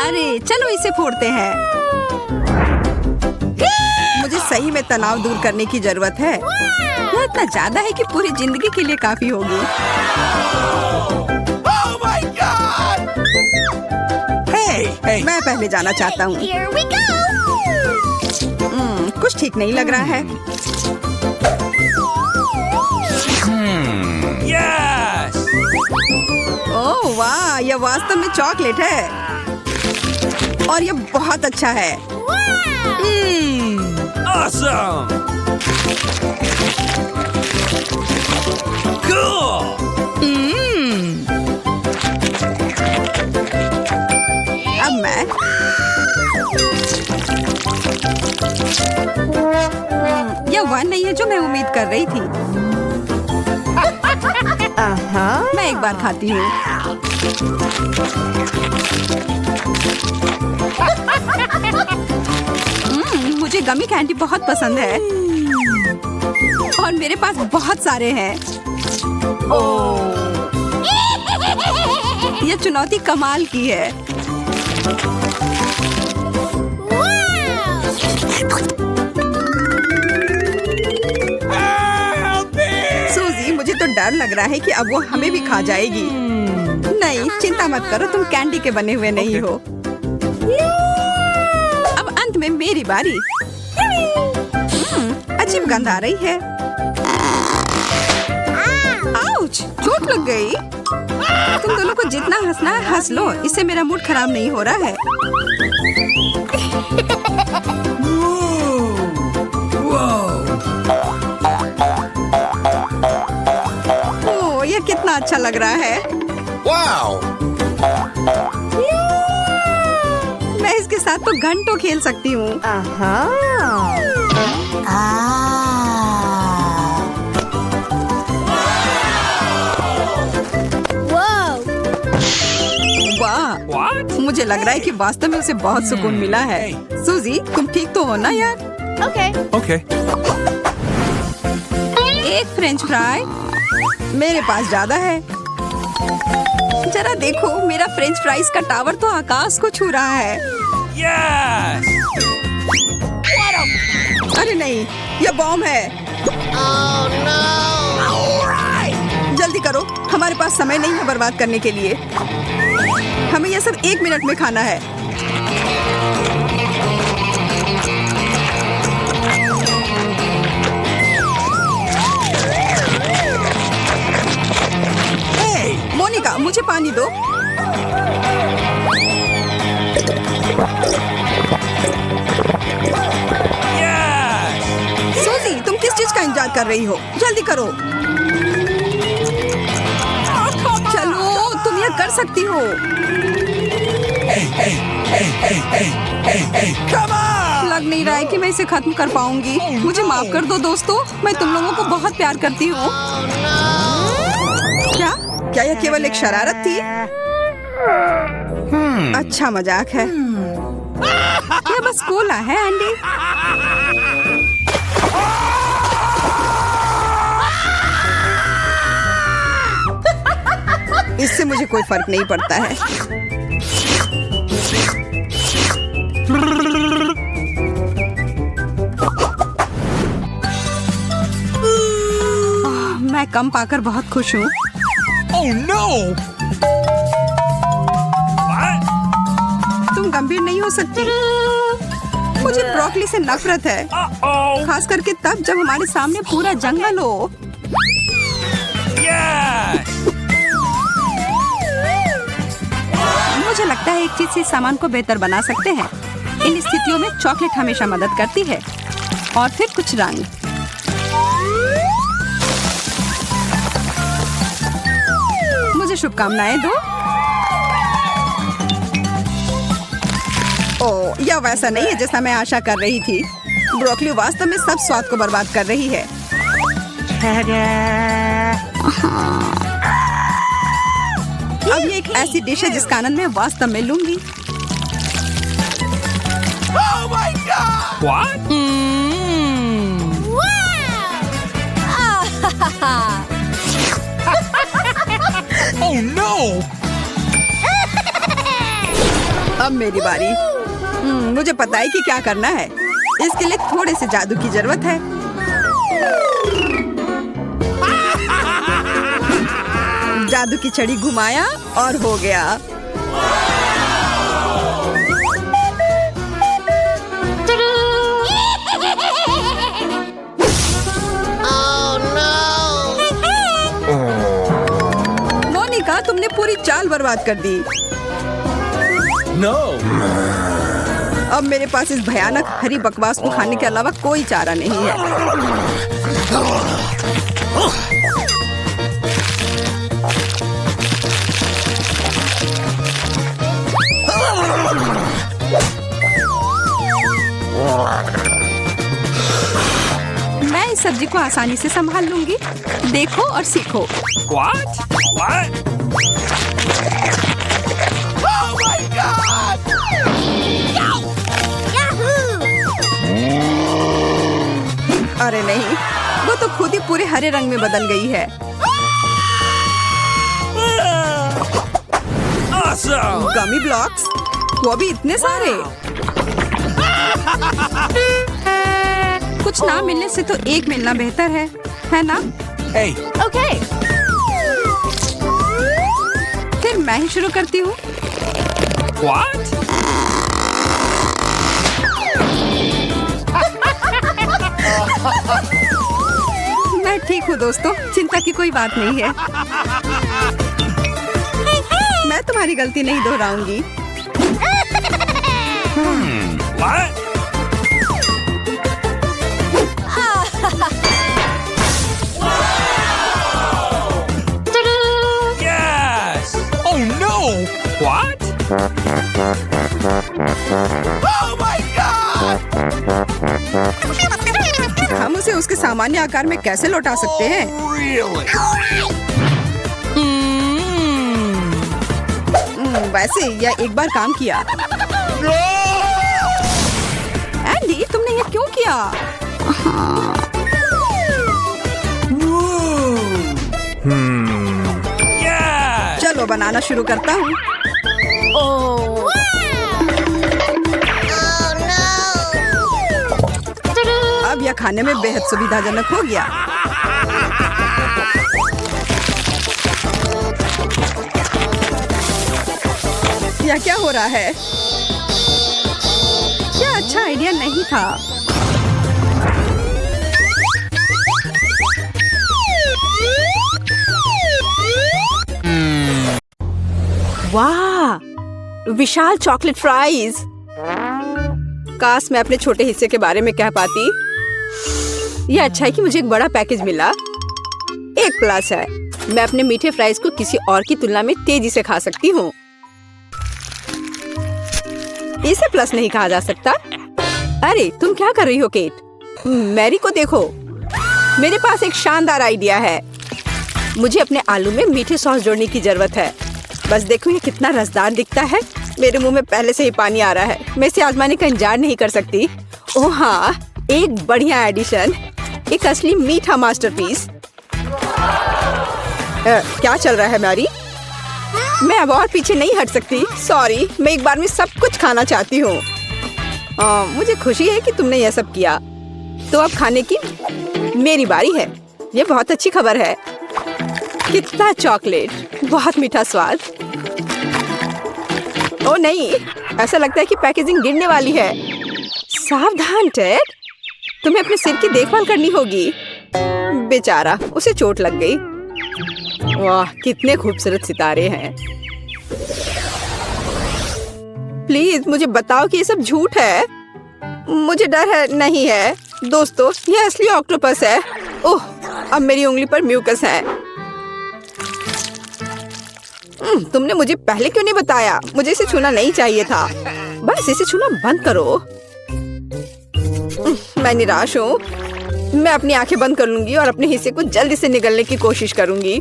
अरे चलो इसे फोड़ते हैं। मुझे सही में तनाव दूर करने की जरूरत है। यह इतना ज्यादा है कि पूरी जिंदगी के लिए काफी होगी। Hey! मैं पहले जाना चाहता हूँ। Here we go! कुछ ठीक नहीं लग रहा है। Yes! ओह वाह, यह वास्तव में चॉकलेट है और यह बहुत अच्छा है। Awesome! Cool! अब मैं यह वह नहीं है जो मैं उम्मीद कर रही थी। मैं एक बार खाती हूँ। मुझे गमी कैंडी बहुत पसंद है और मेरे पास बहुत सारे हैं। यह चुनौती कमाल की है। सूजी, मुझे तो डर लग रहा है कि अब वो हमें भी खा जाएगी। नहीं, चिंता मत करो, तुम कैंडी के बने हुए नहीं हो। अब अंत में मेरी बारी। अजीब गंध आ रही है। आउच! चोट लग गई। तुम दोनों को जितना हंसना है हंस लो, इससे मेरा मूड खराब नहीं हो रहा है। ओह, यह कितना अच्छा लग रहा है। Wow! मैं इसके साथ तो घंटों खेल सकती हूँ। Whoa! वाह! What? मुझे लग रहा है कि वास्तव में उसे बहुत सुकून मिला है। सूजी, तुम ठीक तो हो ना यार? Okay. Okay. एक फ्रेंच फ्राई? मेरे पास ज्यादा है। जरा देखो, मेरा फ्रेंच फ्राइज का टावर तो आकाश को छू रहा है। Yes! अरे नहीं, यह बॉम्ब है। Oh no! जल्दी करो, हमारे पास समय नहीं है बर्बाद करने के लिए। हमें यह सब 1 मिनट में खाना है। मोनिका, मुझे पानी दो। Yes! सूजी, तुम किस चीज का इंतजार कर रही हो? जल्दी करो। चलो, तुम यह कर सकती हो। Come on! लग नहीं रहा है कि मैं इसे खत्म कर पाऊंगी। मुझे माफ कर दो दोस्तों, मैं तुम लोगों को बहुत प्यार करती हूँ। क्या यह केवल एक शरारत थी? अच्छा मजाक है। यह बस कोला है एंडी। इससे मुझे कोई फर्क नहीं पड़ता है। मैं कम पाकर बहुत खुश हूँ। Oh no! What? तुम गंभीर नहीं हो सकती। मुझे ब्रोकली से नफरत है, Uh-oh! खास करके तब जब हमारे सामने पूरा जंगल हो। Yes! मुझे लगता है एक चीज से इस सामान को बेहतर बना सकते हैं। इन स्थितियों में चॉकलेट हमेशा मदद करती है। और फिर कुछ रंग। मुझे शुभकामनाएं दो। ओह, यह वैसा नहीं है जैसा मैं आशा कर रही थी। ब्रोकली वास्तव में सब स्वाद को बर्बाद कर रही है। अब ये एक ऐसी डिश है जिसका आनंद मैं वास्तव में लूंगी। Oh my God! What? Oh no! अब मेरी बारी। मुझे पता है कि क्या करना है। इसके लिए थोड़े से जादू की जरूरत है। जादू की छड़ी घुमाया और हो गया। मोनिका, तुमने पूरी चाल बर्बाद कर दी। No. अब मेरे पास इस भयानक हरी बकवास को खाने के अलावा कोई चारा नहीं है। मैं इस सब्जी को आसानी से संभाल लूंगी। देखो और सीखो। What? What? Oh my God! अरे नहीं, वो तो खुद ही पूरे हरे रंग में बदल गई है। Awesome! गमी ब्लॉक्स, वो भी इतने सारे। कुछ ना मिलने से तो एक मिलना बेहतर है ना? Hey, Okay. फिर मैं ही शुरू करती हूँ। what? मैं ठीक हूँ दोस्तों, चिंता की कोई बात नहीं है। मैं तुम्हारी गलती नहीं दोहराऊंगी। What? Yes! Oh no! What? Oh my God! हम उसे उसके सामान्य आकार में कैसे लौटा सकते हैं? Really? वैसे यह एक बार काम किया। एंडी, तुमने ये क्यों किया? Yes! चलो बनाना शुरू करता हूँ। Oh. अब यह खाने में बेहद सुविधाजनक हो गया। यह क्या हो रहा है? क्या अच्छा आइडिया नहीं था। वाह, विशाल चॉकलेट फ्राइज। काश मैं अपने छोटे हिस्से के बारे में कह पाती। यह अच्छा है कि मुझे एक बड़ा पैकेज मिला। एक प्लस है, मैं अपने मीठे फ्राइज को किसी और की तुलना में तेजी से खा सकती हूँ। इसे प्लस नहीं कहा जा सकता। अरे तुम क्या कर रही हो केट? मैरी को देखो, मेरे पास एक शानदार आइडिया है। मुझे अपने आलू में मीठे सॉस जोड़ने की जरूरत है। बस देखो ये कितना रसदार दिखता है। मेरे मुंह में पहले से ही पानी आ रहा है। मैं इसे आजमाने का इंतजार नहीं कर सकती। ओह हाँ, एक बढ़िया एडिशन, एक असली मीठा मास्टरपीस। क्या चल रहा है मैरी? मैं अब और पीछे नहीं हट सकती। सॉरी, मैं एक बार में सब कुछ खाना चाहती हूँ। मुझे खुशी है कि तुमने यह सब किया। तो अब खाने की मेरी बारी है। ये बहुत अच्छी खबर है। कितना चॉकलेट, बहुत मीठा स्वाद। ओ नहीं, ऐसा लगता है कि पैकेजिंग गिरने वाली है। सावधान टेड, तुम्हें अपने सिर की देखभाल करनी होगी। बेचारा, उसे चोट लग गई। वाह, कितने खूबसूरत सितारे हैं। प्लीज मुझे बताओ कि ये सब झूठ है। मुझे डर है। नहीं है दोस्तों, यह असली ऑक्टोपस है। ओह, अब मेरी उंगली पर म्यूकस है। तुमने मुझे पहले क्यों नहीं बताया? मुझे इसे छूना नहीं चाहिए था। बस इसे छूना बंद करो। मैं निराश हूँ। मैं अपनी आंखें बंद कर लूंगी और अपने हिस्से को जल्दी से निगलने की कोशिश करूंगी।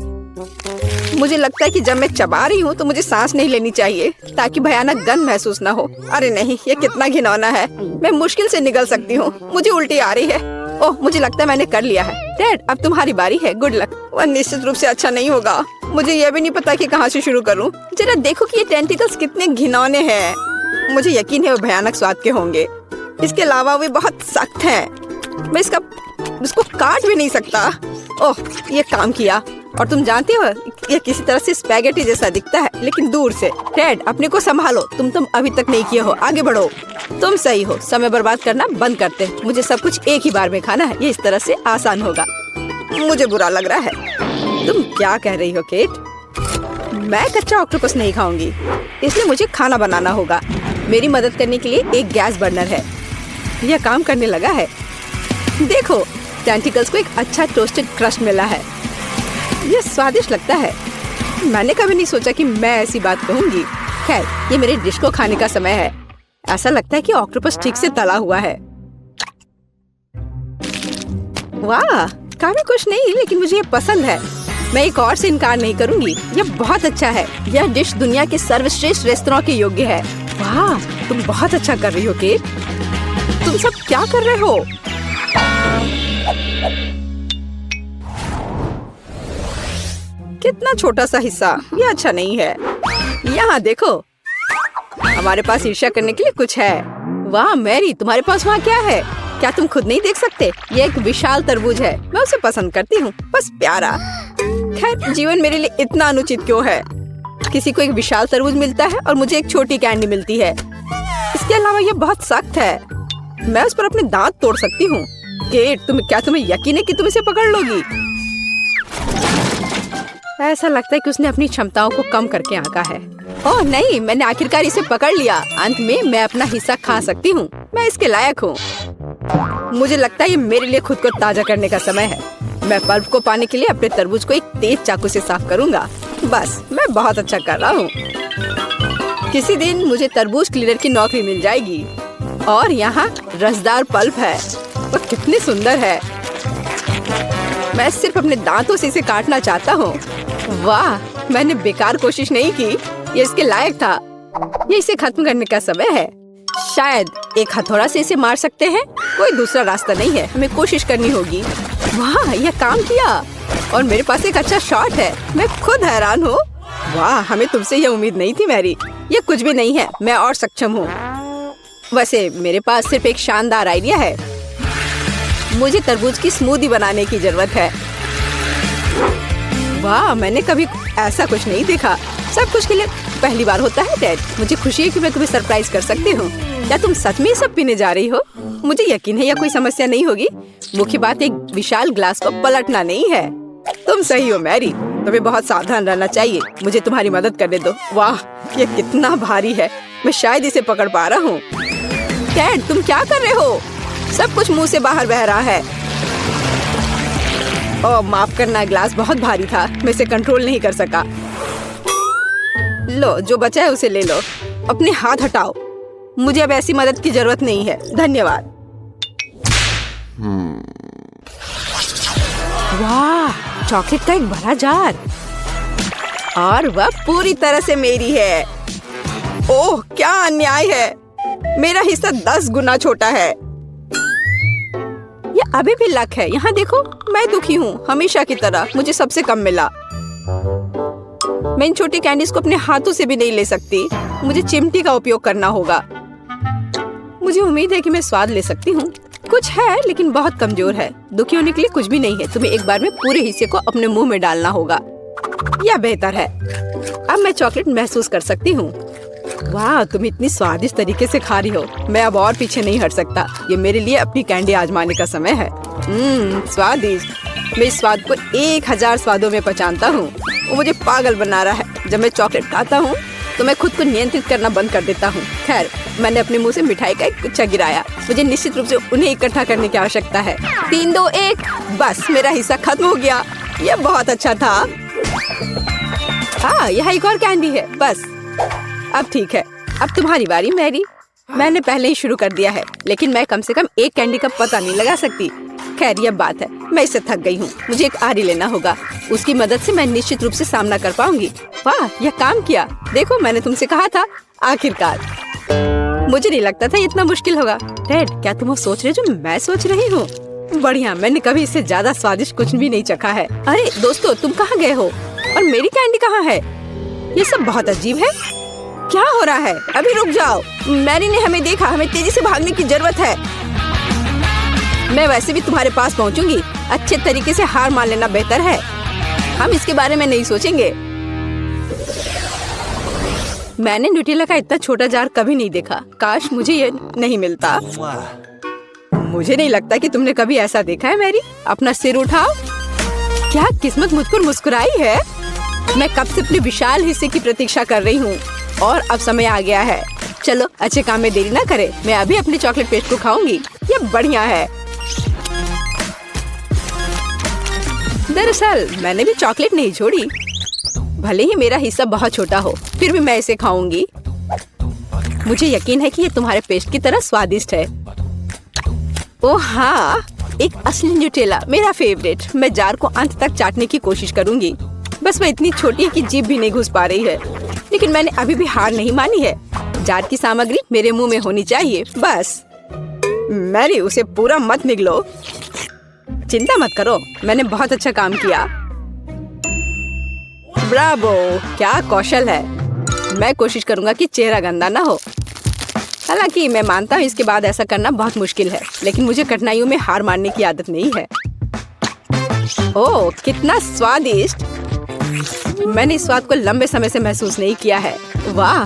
मुझे लगता है कि जब मैं चबा रही हूँ तो मुझे सांस नहीं लेनी चाहिए ताकि भयानक गंध महसूस ना हो। अरे नहीं, ये कितना घिनौना है। मैं मुश्किल से निगल सकती हूँ। मुझे उल्टी आ रही है। ओह, मुझे लगता है मैंने कर लिया है। डैड, अब तुम्हारी बारी है। Good luck. वह निश्चित रूप से अच्छा नहीं होगा। मुझे यह भी नहीं पता कि कहाँ से शुरू करूँ। जरा देखो कि ये टेंटिकल्स कितने घिनौने हैं। मुझे यकीन है वो भयानक स्वाद के होंगे। इसके अलावा वे बहुत सख्त हैं। मैं इसको काट भी नहीं सकता। ओह, ये काम किया। और तुम जानते हो ये किसी तरह से स्पैगेटी जैसा दिखता है, लेकिन दूर से। टेड, अपने को संभालो। तुम अभी तक नहीं किए हो, आगे बढ़ो। तुम सही हो, समय बर्बाद करना बंद करते। मुझे सब कुछ एक ही बार में खाना है, ये इस तरह से आसान होगा। मुझे बुरा लग रहा है। तुम क्या कह रही हो केट? मैं कच्चा ऑक्टोपस नहीं खाऊंगी, इसलिए मुझे खाना बनाना होगा। मेरी मदद करने के लिए एक गैस बर्नर है। यह काम करने लगा है। देखो, टेंटिकल्स को एक अच्छा टोस्टेड क्रस्ट मिला है। यह स्वादिष्ट लगता है। मैंने कभी नहीं सोचा कि मैं ऐसी बात कहूंगी। खैर, ये मेरे डिश को खाने का समय है। ऐसा लगता है कि ऑक्टोपस ठीक से तला हुआ है। वाह, काफी कुछ नहीं, लेकिन मुझे ये पसंद है। मैं एक और से इनकार नहीं करूंगी। यह बहुत अच्छा है। यह डिश दुनिया के सर्वश्रेष्ठ रेस्तरां के योग्य है। वाह, तुम बहुत अच्छा कर रही हो केट। तुम सब क्या कर रहे हो? कितना छोटा सा हिस्सा, ये अच्छा नहीं है। यहाँ देखो, हमारे पास ईर्ष्या करने के लिए कुछ है। वाह मैरी, तुम्हारे पास वहाँ क्या है? क्या तुम खुद नहीं देख सकते? ये एक विशाल तरबूज है। मैं उसे पसंद करती हूँ, बस प्यारा। खैर, जीवन मेरे लिए इतना अनुचित क्यों है? किसी को एक विशाल तरबूज मिलता है और मुझे एक छोटी कैंडी मिलती है। इसके अलावा ये बहुत सख्त है। मैं उस पर अपने दांत तोड़ सकती हूँ। केट, तुम्हें यकीन है कि तुम इसे पकड़ लोगी? ऐसा लगता है कि उसने अपनी क्षमताओं को कम करके आंका है। ओह नहीं, मैंने आखिरकार इसे पकड़ लिया। अंत में मैं अपना हिस्सा खा सकती हूँ। मैं इसके लायक हूँ। मुझे लगता है ये मेरे लिए खुद को ताजा करने का समय है। मैं पल्प को पाने के लिए अपने तरबूज को एक तेज चाकू से साफ करूँगा। बस, मैं बहुत अच्छा कर रहा हूँ। किसी दिन मुझे तरबूज क्लीनर की नौकरी मिल जाएगी। और यहाँ रसदार पल्प है। वो कितनी सुंदर है। मैं सिर्फ अपने दांतों से इसे काटना चाहता हूँ। वाह, मैंने बेकार कोशिश नहीं की। ये इसके लायक था। ये इसे खत्म करने का समय है। शायद एक हथौड़ा से इसे मार सकते हैं। कोई दूसरा रास्ता नहीं है, हमें कोशिश करनी होगी। वाह, यह काम किया और मेरे पास एक अच्छा शॉट है। मैं खुद हैरान हूँ। वाह, हमें तुमसे यह उम्मीद नहीं थी मैरी। ये कुछ भी नहीं है, मैं और सक्षम हूँ। वैसे मेरे पास सिर्फ एक शानदार आइडिया है। मुझे तरबूज की स्मूदी बनाने की जरूरत है। वाह, मैंने कभी ऐसा कुछ नहीं देखा। सब कुछ के लिए पहली बार होता है टेड। मुझे खुशी है कि मैं तुम्हें सरप्राइज कर सकती हूँ। क्या तुम सच में सब पीने जा रही हो? मुझे यकीन है यह कोई समस्या नहीं होगी। मुख्य बात एक विशाल ग्लास को पलटना नहीं है। तुम सही हो मैरी, तुम्हें बहुत सावधान रहना चाहिए। मुझे तुम्हारी मदद करने दो। वाह, ये कितना भारी है। मैं शायद इसे पकड़ पा रहा हूँ। टेड, तुम क्या कर रहे हो? सब कुछ मुंह से बाहर बह रहा है। ओह, माफ करना, ग्लास बहुत भारी था। मैं इसे कंट्रोल नहीं कर सका। लो, जो बचा है उसे ले लो। अपने हाथ हटाओ। मुझे अब ऐसी मदद की जरूरत नहीं है, धन्यवाद। वाह, चॉकलेट का एक बड़ा जार। और वह पूरी तरह से मेरी है। ओह, क्या अन्याय है। मेरा हिस्सा 10 गुना छोटा है। ये अभी भी लक है। यहाँ देखो, मैं दुखी हूँ। हमेशा की तरह मुझे सबसे कम मिला। मैं इन छोटी कैंडीज को अपने हाथों से भी नहीं ले सकती। मुझे चिमटी का उपयोग करना होगा। मुझे उम्मीद है कि मैं स्वाद ले सकती हूँ। कुछ है, लेकिन बहुत कमजोर है। दुखी होने के लिए कुछ भी नहीं है। तुम्हें एक बार में पूरे हिस्से को अपने मुंह में डालना होगा। यह बेहतर है। अब मैं चॉकलेट महसूस कर सकती हूँ। वाह, तुम इतनी स्वादिष्ट तरीके से खा रही हो। मैं अब और पीछे नहीं हट सकता। ये मेरे लिए अपनी कैंडी आजमाने का समय है। स्वादिष्ट। मैं इस स्वाद को 1000 स्वादों में पहचानता हूँ। वो मुझे पागल बना रहा है। जब मैं चॉकलेट खाता हूँ तो मैं खुद को नियंत्रित करना बंद कर देता हूँ। खैर, मैंने अपने मुंह से मिठाई का एक गुच्छा गिराया। मुझे निश्चित रूप से उन्हें इकट्ठा करने की आवश्यकता है। 3, 2, 1। बस, मेरा हिस्सा खत्म हो गया। यह बहुत अच्छा था। हाँ, यहाँ एक और कैंडी है। बस, अब ठीक है। अब तुम्हारी बारी मैरी। मैंने पहले ही शुरू कर दिया है, लेकिन मैं कम से कम एक कैंडी का पता नहीं लगा सकती। खैर, यह बात है। मैं इससे थक गई हूँ। मुझे एक आरी लेना होगा। उसकी मदद से मैं निश्चित रूप से सामना कर पाऊंगी। वाह, यह काम किया। देखो, मैंने तुमसे कहा था। आखिरकार। मुझे नहीं लगता था इतना मुश्किल होगा। टेड, क्या तुम वो सोच रहे हो जो मैं सोच रही हूँ? बढ़िया, मैंने कभी इससे ज्यादा स्वादिष्ट कुछ भी नहीं चखा है। अरे दोस्तों, तुम कहाँ गए हो? और मेरी कैंडी कहाँ है? ये सब बहुत अजीब है। क्या हो रहा है? अभी रुक जाओ। मैरी ने हमें देखा, हमें तेजी से भागने की जरूरत है। मैं वैसे भी तुम्हारे पास पहुंचूंगी। अच्छे तरीके से हार मान लेना बेहतर है। हम इसके बारे में नहीं सोचेंगे। मैंने न्यूटेला का इतना छोटा जार कभी नहीं देखा। काश मुझे ये नहीं मिलता। मुझे नहीं लगता कि तुमने कभी ऐसा देखा है मैरी। अपना सिर उठाओ। क्या किस्मत मुझ पर मुस्कुराई है। मैं कब से अपने विशाल हिस्से की प्रतीक्षा कर रही हूँ और अब समय आ गया है। चलो अच्छे काम में देरी ना करें। मैं अभी अपनी चॉकलेट पेस्ट को खाऊंगी। ये बढ़िया है। दरअसल मैंने भी चॉकलेट नहीं छोड़ी। भले ही मेरा हिस्सा बहुत छोटा हो, फिर भी मैं इसे खाऊंगी। मुझे यकीन है कि ये तुम्हारे पेस्ट की तरह स्वादिष्ट है। ओह हाँ, एक असली न्यूटेला, मेरा फेवरेट। मैं जार को अंत तक चाटने की कोशिश करूंगी। बस वह इतनी छोटी है कि जीभ भी नहीं घुस पा रही है। लेकिन मैंने अभी भी हार नहीं मानी है। जार की सामग्री मेरे मुंह में होनी चाहिए बस। मैरी, उसे पूरा मत निगलो। चिंता मत करो, मैंने बहुत अच्छा काम किया। ब्रावो, क्या कौशल है। मैं कोशिश करूंगा कि चेहरा गंदा ना हो। हालांकि मैं मानता हूँ इसके बाद ऐसा करना बहुत मुश्किल है, लेकिन मुझे कठिनाइयों में हार मानने की आदत नहीं है। ओह, कितना स्वादिष्ट। मैंने इस स्वाद को लंबे समय से महसूस नहीं किया है। वाह,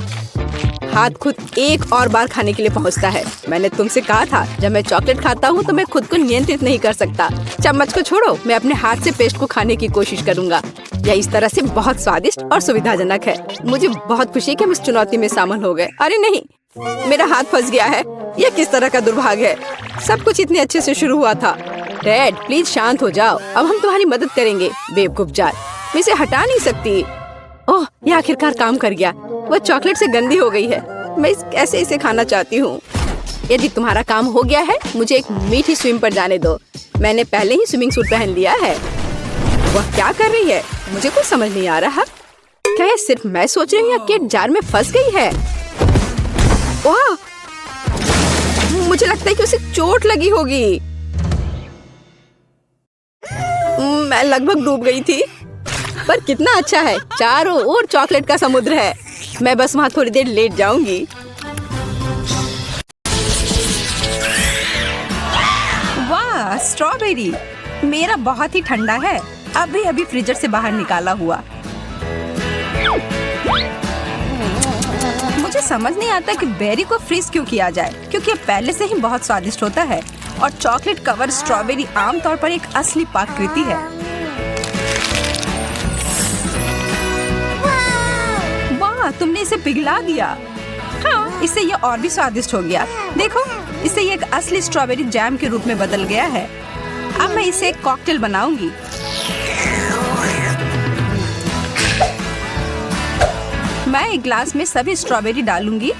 हाथ खुद एक और बार खाने के लिए पहुंचता है। मैंने तुमसे कहा था, जब मैं चॉकलेट खाता हूँ तो मैं खुद को नियंत्रित नहीं कर सकता। चम्मच को छोड़ो, मैं अपने हाथ से पेस्ट को खाने की कोशिश करूंगा। यह इस तरह से बहुत स्वादिष्ट और सुविधाजनक है। मुझे बहुत खुशी है कि हम इस चुनौती में शामिल हो गए। अरे नहीं, मेरा हाथ फंस गया है। यह किस तरह का दुर्भाग्य है। सब कुछ इतने अच्छे से शुरू हुआ था। रेड, प्लीज शांत हो जाओ। अब हम तुम्हारी मदद करेंगे। बेवकूफ जार, मैं इसे हटा नहीं सकती। ओह, यह आखिरकार काम कर गया। वह चॉकलेट से गंदी हो गई है। मैं कैसे इसे खाना चाहती हूँ। यदि तुम्हारा काम हो गया है, मुझे एक मीठी स्विम पर जाने दो। मैंने पहले ही स्विमिंग सूट पहन लिया है। वह क्या कर रही है, मुझे कुछ समझ नहीं आ रहा। क्या ये सिर्फ मैं सोच रही हूँ या केट जार में फंस गई है? वाह, मुझे लगता है कि उसे चोट लगी होगी। मैं लगभग डूब गई थी। पर कितना अच्छा है, चारों ओर चॉकलेट का समुद्र है। मैं बस वहाँ थोड़ी देर लेट जाऊंगी। वाह, स्ट्रॉबेरी मेरा बहुत ही ठंडा है। अभी अभी फ्रीजर से बाहर निकाला हुआ। मुझे समझ नहीं आता कि बेरी को फ्रीज क्यों किया जाए, क्योंकि ये पहले से ही बहुत स्वादिष्ट होता है। और चॉकलेट कवर स्ट्रॉबेरी आमतौर पर एक असली पाककृति है। वाह, तुमने इसे पिघला दिया। हाँ, इससे ये और भी स्वादिष्ट हो गया। देखो, इससे ये एक असली स्ट्रॉबेरी जैम के रूप में बदल गया है। अब मैं इसे एक कॉकटेल बनाऊंगी। मैं एक ग्लास में सभी स्ट्रॉबेरी डालूंगी।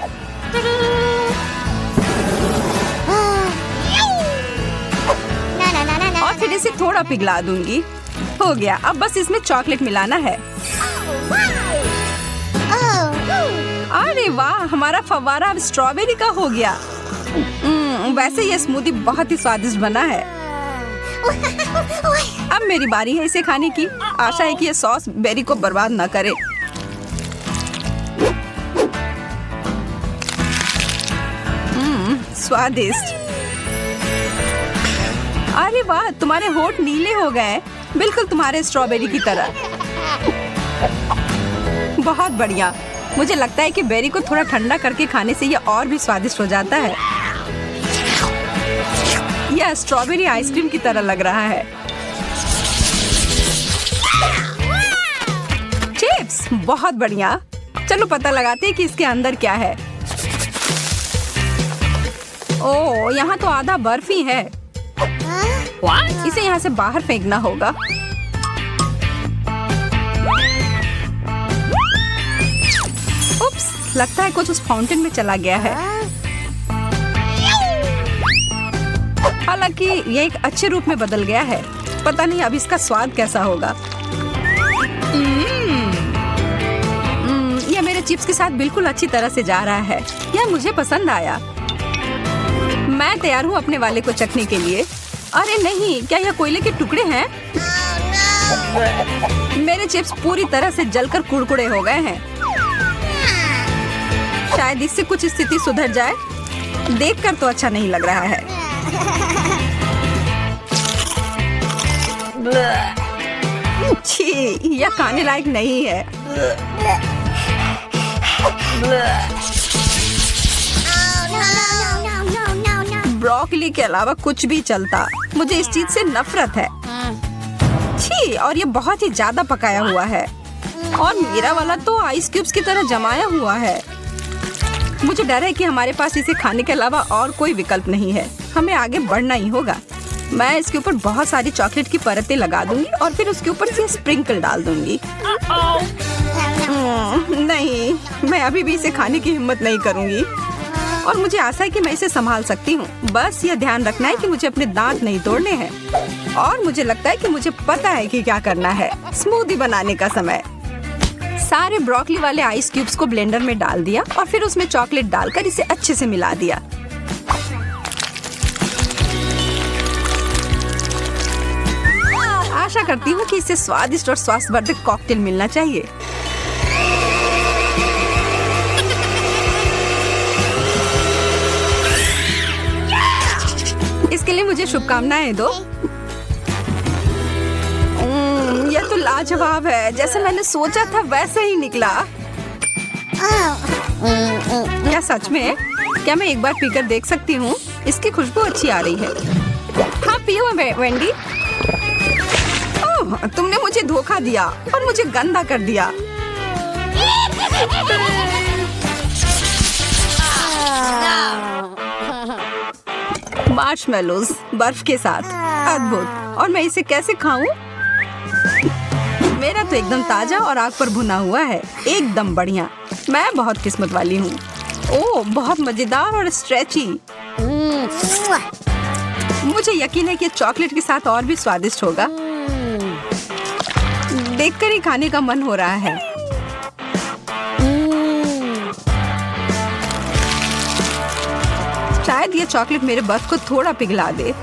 और फिर इसे थोड़ा पिघला दूंगी। हो गया, अब बस इसमें चॉकलेट मिलाना है। अरे वाह, हमारा फव्वारा अब स्ट्रॉबेरी का हो गया। वैसे ये स्मूदी बहुत ही स्वादिष्ट बना है। अब मेरी बारी है इसे खाने की। आशा है कि ये सॉस बेरी को बर्बाद न करे। स्वादिष्ट। अरे वाह, तुम्हारे होंठ नीले हो गए, बिल्कुल तुम्हारे स्ट्रॉबेरी की तरह। बहुत बढ़िया। मुझे लगता है कि बेरी को थोड़ा ठंडा करके खाने से यह और भी स्वादिष्ट हो जाता है। यह स्ट्रॉबेरी आइसक्रीम की तरह लग रहा है। चिप्स, बहुत बढ़िया। चलो पता लगाते हैं कि इसके अंदर क्या है। ओह, यहाँ तो आधा बर्फ ही है। इसे यहाँ से बाहर फेंकना होगा। उप्स, लगता है कुछ उस फाउंटेन में चला गया है। हालांकि ये एक अच्छे रूप में बदल गया है। पता नहीं अब इसका स्वाद कैसा होगा। यह मेरे चिप्स के साथ बिल्कुल अच्छी तरह से जा रहा है। यह मुझे पसंद आया। मैं तैयार हूँ अपने वाले को चखने के लिए। अरे नहीं, क्या यह कोयले के टुकड़े हैं? मेरे चिप्स पूरी तरह से जलकर कुड़कुड़े हो गए हैं। शायद इससे कुछ स्थिति सुधर जाए। देखकर तो अच्छा नहीं लग रहा है। छी, यह खाने लायक नहीं है। ब्रोकली के अलावा कुछ भी चलता, मुझे इस चीज से नफरत है। छी, और ये बहुत ही ज्यादा पकाया हुआ है और मेरा वाला तो आइस क्यूब्स की तरह जमाया हुआ है। मुझे डर है कि हमारे पास इसे खाने के अलावा और कोई विकल्प नहीं है। हमें आगे बढ़ना ही होगा। मैं इसके ऊपर बहुत सारी चॉकलेट की परतें लगा दूंगी और फिर उसके ऊपर से स्प्रिंकल डाल दूंगी। नहीं, मैं अभी भी इसे खाने की हिम्मत नहीं करूंगी और मुझे आशा है कि मैं इसे संभाल सकती हूँ। बस ये ध्यान रखना है कि मुझे अपने दांत नहीं तोड़ने हैं। और मुझे लगता है कि मुझे पता है कि क्या करना है। स्मूदी बनाने का समय। सारे ब्रोकली वाले आइस क्यूब्स को ब्लेंडर में डाल दिया और फिर उसमें चॉकलेट डालकर इसे अच्छे से मिला दिया। आशा करती हूँ कि इसे स्वादिष्ट और स्वास्थ्यवर्धक कॉकटेल मिलना चाहिए। इसके लिए मुझे शुभकामनाएं दो। यह तो लाजवाब है। जैसे मैंने सोचा था वैसे ही निकला। क्या सच में? क्या मैं एक बार पीकर देख सकती हूँ? इसकी खुशबू अच्छी आ रही है। हाँ पियो वेंडी। ओह, तुमने मुझे धोखा दिया और मुझे गंदा कर दिया। मार्शमेलोज बर्फ के साथ, अद्भुत। और मैं इसे कैसे खाऊं? मेरा तो एकदम ताजा और आग पर भुना हुआ है। एकदम बढ़िया। मैं बहुत किस्मत वाली हूँ। ओह, बहुत मजेदार और स्ट्रेची। मुझे यकीन है कि चॉकलेट के साथ और भी स्वादिष्ट होगा। देखकर ही खाने का मन हो रहा है। शायद ये चॉकलेट मेरे बर्फ को थोड़ा पिघला दे।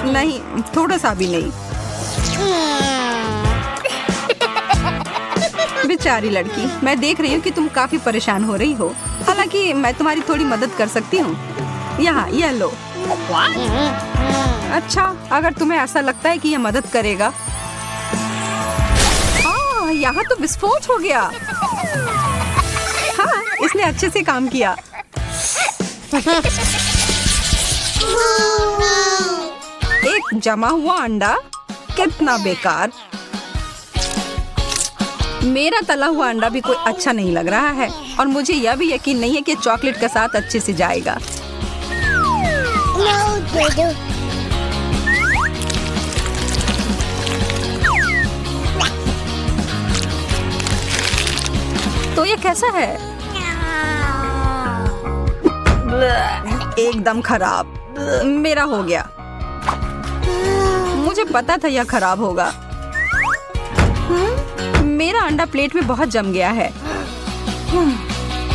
नहीं, थोड़ा सा भी नहीं। बेचारी लड़की, मैं देख रही हूँ कि तुम काफी परेशान हो रही हो। हालांकि मैं तुम्हारी थोड़ी मदद कर सकती हूँ। यहाँ यह लो। अच्छा, अगर तुम्हें ऐसा लगता है कि यह मदद करेगा। यहाँ तो विस्फोट हो गया। हाँ, इसने अच्छे से काम किया। एक जमा हुआ अंडा, कितना बेकार। मेरा तला हुआ अंडा भी कोई अच्छा नहीं लग रहा है और मुझे यह भी यकीन नहीं है कि चॉकलेट के साथ अच्छे से जाएगा। तो ये कैसा है? एकदम खराब। मेरा हो गया। मुझे पता था यह खराब होगा। मेरा अंडा प्लेट में बहुत जम गया है।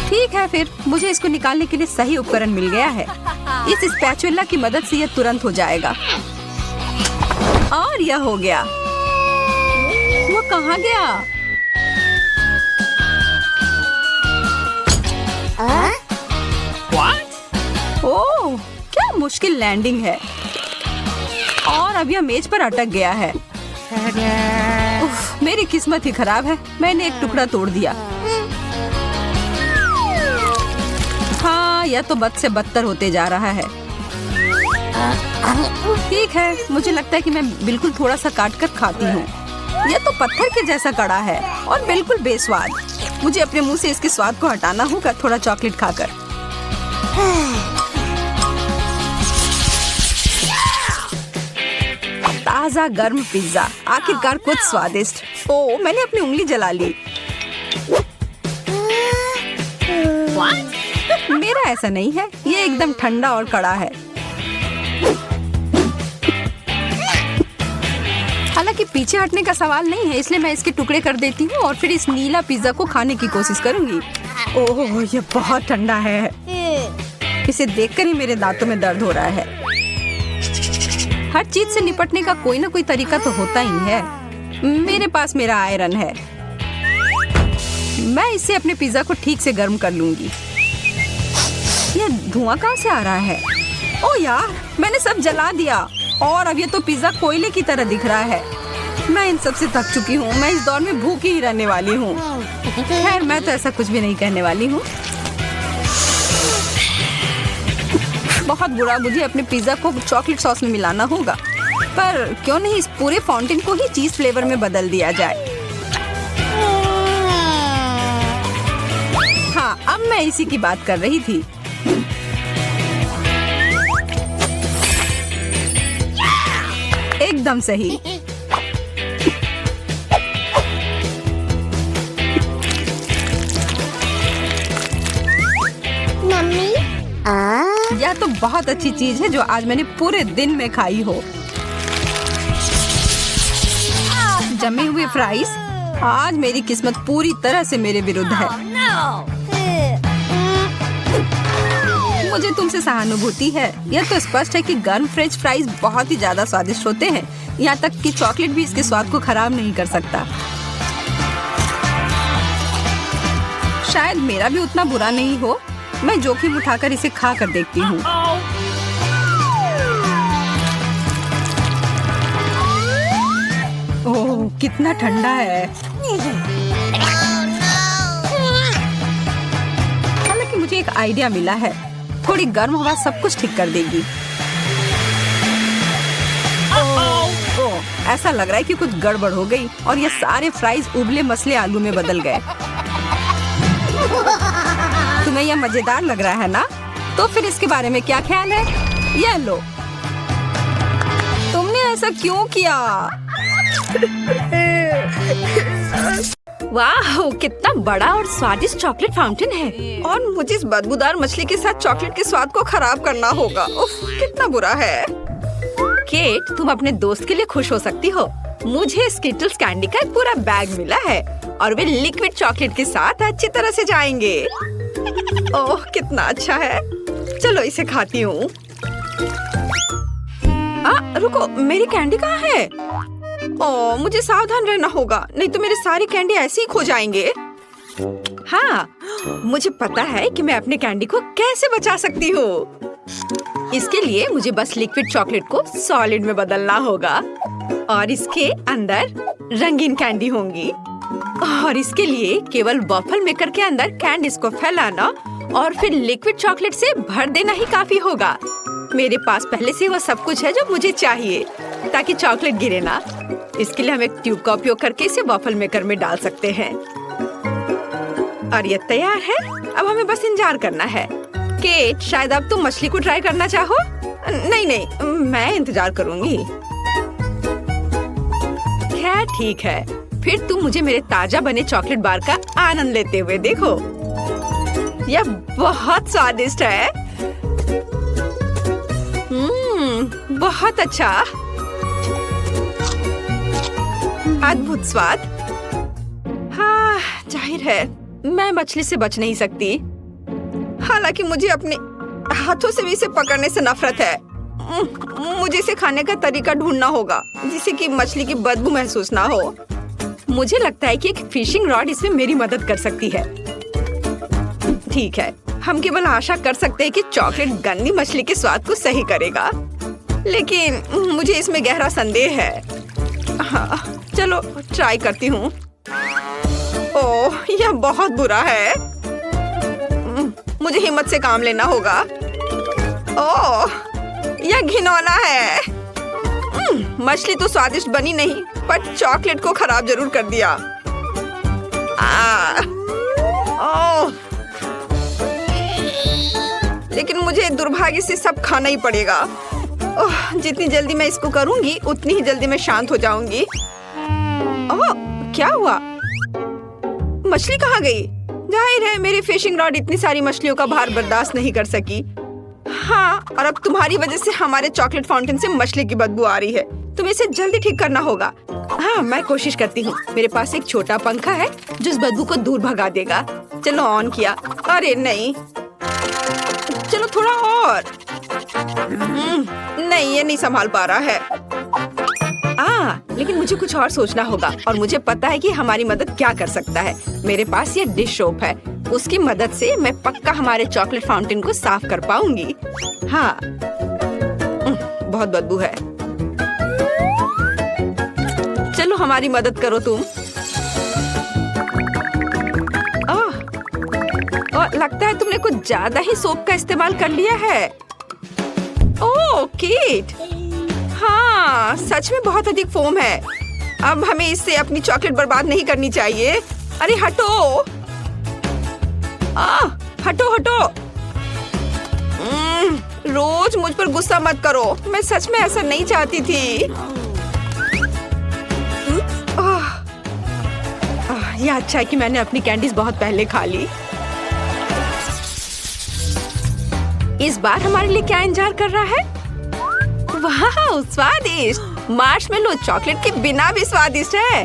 ठीक है, फिर मुझे इसको निकालने के लिए सही उपकरण मिल गया है। इस स्पैचुला की मदद से यह तुरंत हो जाएगा। और यह हो गया। वो कहाँ गया? What? ओह, क्या मुश्किल लैंडिंग है। और अब यह मेज पर अटक गया है। उफ, मेरी किस्मत ही खराब है। मैंने एक टुकड़ा तोड़ दिया। हाँ, यह तो बद से बदतर होते जा रहा है। ठीक है, मुझे लगता है कि मैं बिल्कुल थोड़ा सा काट कर खाती हूँ। यह तो पत्थर के जैसा कड़ा है और बिल्कुल बेस्वाद। मुझे अपने मुंह से इसके स्वाद को हटाना होगा थोड़ा चॉकलेट खाकर। ताजा गर्म पिज्जा, आखिरकार कुछ स्वादिष्ट। ओह, मैंने अपनी उंगली जला ली। मेरा ऐसा नहीं है, ये एकदम ठंडा और कड़ा है। हालांकि पीछे हटने का सवाल नहीं है, इसलिए मैं इसके टुकड़े कर देती हूँ और फिर इस नीला पिज्जा को खाने की कोशिश करूंगी। ओह, ये बहुत ठंडा है। इसे देखकर ही मेरे दांतों में दर्द हो रहा है। हर चीज से निपटने का कोई ना कोई तरीका तो होता ही है। मेरे पास मेरा आयरन है, मैं इससे अपने पिज्जा को ठीक से गर्म कर लूंगी। ये धुआं कहाँ से आ रहा है? ओ यार, मैंने सब जला दिया और अब ये तो पिज्जा कोयले की तरह दिख रहा है। मैं इन सब से थक चुकी हूँ। मैं इस दौर में भूखी ही रहने वाली हूँ। खैर, मैं तो ऐसा कुछ भी नहीं कहने वाली हूँ। बहुत बुरा, मुझे अपने पिज्जा को चॉकलेट सॉस में मिलाना होगा। पर क्यों नहीं इस पूरे फाउंटेन को ही चीज फ्लेवर में बदल दिया जाए। हाँ, अब मैं इसी की बात कर रही थी। एकदम सही। मम्मी, यह तो बहुत अच्छी चीज है जो आज मैंने पूरे दिन में खाई हो। जमे हुए फ्राइज। आज मेरी किस्मत पूरी तरह से मेरे विरुद्ध है। मुझे तुमसे सहानुभूति है। यह तो स्पष्ट है कि गर्म फ्रेंच फ्राइज बहुत ही ज्यादा स्वादिष्ट होते हैं। यहाँ तक कि चॉकलेट भी इसके स्वाद को खराब नहीं कर सकता। शायद मेरा भी उतना बुरा नहीं हो। मैं जोखिम उठाकर इसे खा कर देखती हूँ। ओह, कितना ठंडा है। हालांकि मुझे एक आइडिया मिला है। थोड़ी गर्म हवा सब कुछ ठीक कर देगी। ओह, ऐसा लग रहा है कि कुछ गड़बड़ हो गई और ये सारे फ्राइज उबले मसले आलू में बदल गए। तुम्हें यह मजेदार लग रहा है ना? तो फिर इसके बारे में क्या ख्याल है? ये लो। तुमने ऐसा क्यों किया? वाह, कितना बड़ा और स्वादिष्ट चॉकलेट फाउंटेन है। और मुझे इस बदबूदार मछली के साथ चॉकलेट के स्वाद को खराब करना होगा। उफ, कितना बुरा है। केट, तुम अपने दोस्त के लिए खुश हो सकती हो। मुझे स्किटल्स कैंडी का एक पूरा बैग मिला है और वे लिक्विड चॉकलेट के साथ अच्छी तरह से जाएंगे। ओह, कितना अच्छा है। चलो इसे खाती हूँ। रुको, मेरी कैंडी कहाँ है? ओह, मुझे सावधान रहना होगा, नहीं तो मेरे सारी कैंडी ऐसे ही खो जाएंगे। हाँ, मुझे पता है कि मैं अपने कैंडी को कैसे बचा सकती हूँ। इसके लिए मुझे बस लिक्विड चॉकलेट को सॉलिड में बदलना होगा और इसके अंदर रंगीन कैंडी होंगी। और इसके लिए केवल वॉफल मेकर के अंदर कैंडीज को फैलाना और फिर लिक्विड चॉकलेट से भर देना ही काफी होगा। मेरे पास पहले से वह सब कुछ है जो मुझे चाहिए ताकि चॉकलेट गिरे ना। इसके लिए हम एक ट्यूब का उपयोग करके इसे वॉफल मेकर में डाल सकते हैं। और ये तैयार है। अब हमें बस इंतजार करना है। केट, शायद अब तुम मछली को ट्राई करना चाहो? नहीं, मैं इंतजार करूंगी। खैर ठीक है, फिर तुम मुझे मेरे ताजा बने चॉकलेट बार का आनंद लेते हुए देखो। यह बहुत स्वादिष्ट है। बहुत अच्छा, अद्भुत स्वाद। हाँ, जाहिर है मैं मछली से बच नहीं सकती। हालांकि मुझे अपने हाथों से भी इसे पकड़ने से नफरत है। मुझे इसे खाने का तरीका ढूंढना होगा जिससे कि मछली की बदबू महसूस ना हो। मुझे लगता है कि एक फिशिंग रॉड इसमें मेरी मदद कर सकती है। ठीक है, हम केवल आशा कर सकते हैं कि चॉकलेट गंदी मछली के स्वाद को सही करेगा, लेकिन मुझे इसमें गहरा संदेह है। हाँ, चलो ट्राई करती हूँ। ओह, यह बहुत बुरा है। मुझे हिम्मत से काम लेना होगा। ओह, यह घिनौना है। मछली तो स्वादिष्ट बनी नहीं, पर चॉकलेट को खराब जरूर कर दिया। ओह, लेकिन मुझे दुर्भाग्य से सब खाना ही पड़ेगा। ओह, जितनी जल्दी मैं इसको करूंगी उतनी ही जल्दी मैं शांत हो जाऊंगी। ओह, क्या हुआ? मछली कहाँ गई? जाहिर है मेरी फिशिंग रॉड इतनी सारी मछलियों का भार बर्दाश्त नहीं कर सकी। हाँ, और अब तुम्हारी वजह से हमारे चॉकलेट फाउंटेन से मछली की बदबू आ रही है। तुम्हें इसे जल्दी ठीक करना होगा। हाँ, मैं कोशिश करती हूँ। मेरे पास एक छोटा पंखा है जो इस बदबू को दूर भगा देगा। चलो ऑन किया। अरे नहीं, चलो थोड़ा और। नहीं, ये नहीं संभाल पा रहा है। लेकिन मुझे कुछ और सोचना होगा और मुझे पता है कि हमारी मदद क्या कर सकता है। मेरे पास ये डिश सोप है, उसकी मदद से मैं पक्का हमारे चॉकलेट फाउंटेन को साफ कर पाऊंगी। हाँ, बहुत बदबू है। चलो हमारी मदद करो तुम। लगता है तुमने कुछ ज्यादा ही सोप का इस्तेमाल कर लिया है। ओह केट, हाँ सच में बहुत अधिक फोम है। अब हमें इससे अपनी चॉकलेट बर्बाद नहीं करनी चाहिए। अरे हटो, हटो हटो। रोज मुझ पर गुस्सा मत करो, मैं सच में ऐसा नहीं चाहती थी। ये अच्छा है कि मैंने अपनी कैंडीज बहुत पहले खा ली। इस बार हमारे लिए क्या इंतजार कर रहा है? वाह स्वादिष्ट! मार्शमेलो चॉकलेट के बिना भी स्वादिष्ट है।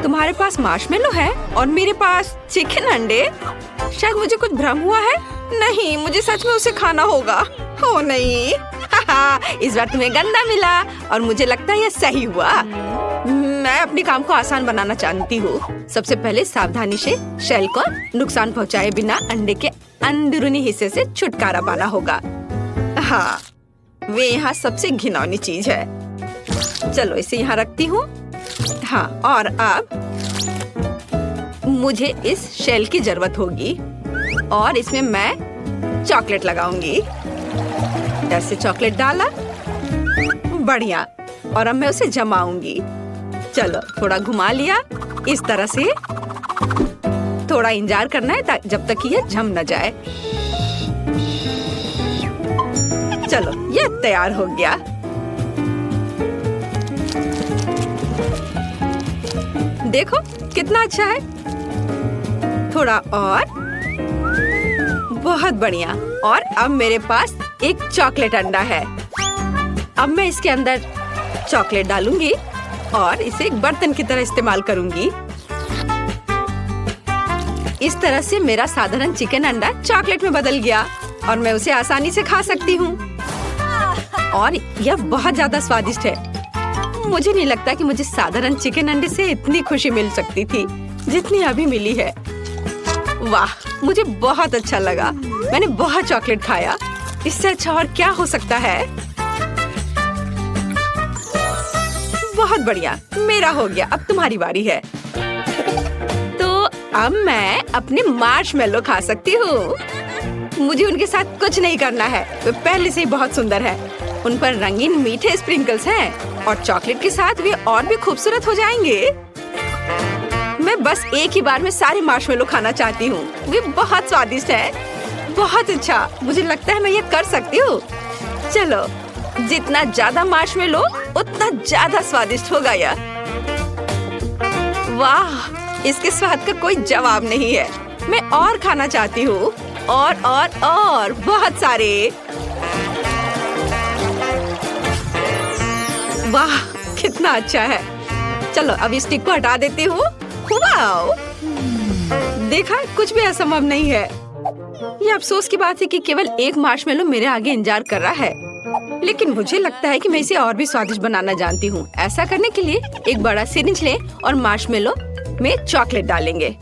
तुम्हारे पास मार्शमेलो है और मेरे पास चिकन अंडे। शायद मुझे कुछ भ्रम हुआ है। नहीं, मुझे सच में उसे खाना होगा। ओ नहीं, इस बार तुम्हें गंदा मिला और मुझे लगता है यह सही हुआ। मैं अपने काम को आसान बनाना चाहती हूँ। सबसे पहले सावधानी से शेल को नुकसान पहुँचाए बिना अंडे के अंदरूनी हिस्से से छुटकारा पाना होगा। हाँ, वे यहाँ सबसे घिनौनी चीज है। चलो इसे यहाँ रखती हूँ। हाँ, और अब मुझे इस शेल की जरूरत होगी और इसमें मैं चॉकलेट लगाऊंगी। ऐसे चॉकलेट डाला, बढ़िया। और अब मैं उसे जमाऊंगी। चलो थोड़ा घुमा लिया इस तरह से। थोड़ा इंतजार करना है जब तक कि यह जम न जाए। चलो ये तैयार हो गया। देखो कितना अच्छा है। थोड़ा और, बहुत बढ़िया। और अब मेरे पास एक चॉकलेट अंडा है। अब मैं इसके अंदर चॉकलेट डालूंगी और इसे एक बर्तन की तरह इस्तेमाल करूंगी। इस तरह से मेरा साधारण चिकन अंडा चॉकलेट में बदल गया और मैं उसे आसानी से खा सकती हूँ। और यह बहुत ज्यादा स्वादिष्ट है। मुझे नहीं लगता कि मुझे साधारण चिकन अंडे से इतनी खुशी मिल सकती थी जितनी अभी मिली है। वाह, मुझे बहुत अच्छा लगा। मैंने बहुत चॉकलेट खाया। इससे अच्छा और क्या हो सकता है? बहुत बढ़िया, मेरा हो गया। अब तुम्हारी बारी है। तो अब मैं अपने मार्शमेलो खा सकती हूँ। मुझे उनके साथ कुछ नहीं करना है, वे पहले से ही बहुत सुंदर है। उन पर रंगीन मीठे स्प्रिंकल्स हैं और चॉकलेट के साथ वे और भी खूबसूरत हो जाएंगे। मैं बस एक ही बार में सारे मार्शमेलो खाना चाहती हूँ। वे बहुत स्वादिष्ट है। बहुत अच्छा, मुझे लगता है मैं ये कर सकती हूँ। चलो, जितना ज्यादा मार्शमेलो उतना ज्यादा स्वादिष्ट होगा यह। वाह, इसके स्वाद का कोई जवाब नहीं है। मैं और खाना चाहती हूँ। और बहुत सारे। वाह, कितना अच्छा है। चलो अब इस स्टिक को हटा देती हूँ। वाओ, देखा, कुछ भी असंभव नहीं है। ये अफसोस की बात है कि केवल एक मार्शमेलो मेरे आगे इंतजार कर रहा है। लेकिन मुझे लगता है कि मैं इसे और भी स्वादिष्ट बनाना जानती हूँ। ऐसा करने के लिए एक बड़ा सिरिंज लें और मार्शमेलो में चॉकलेट डालेंगे।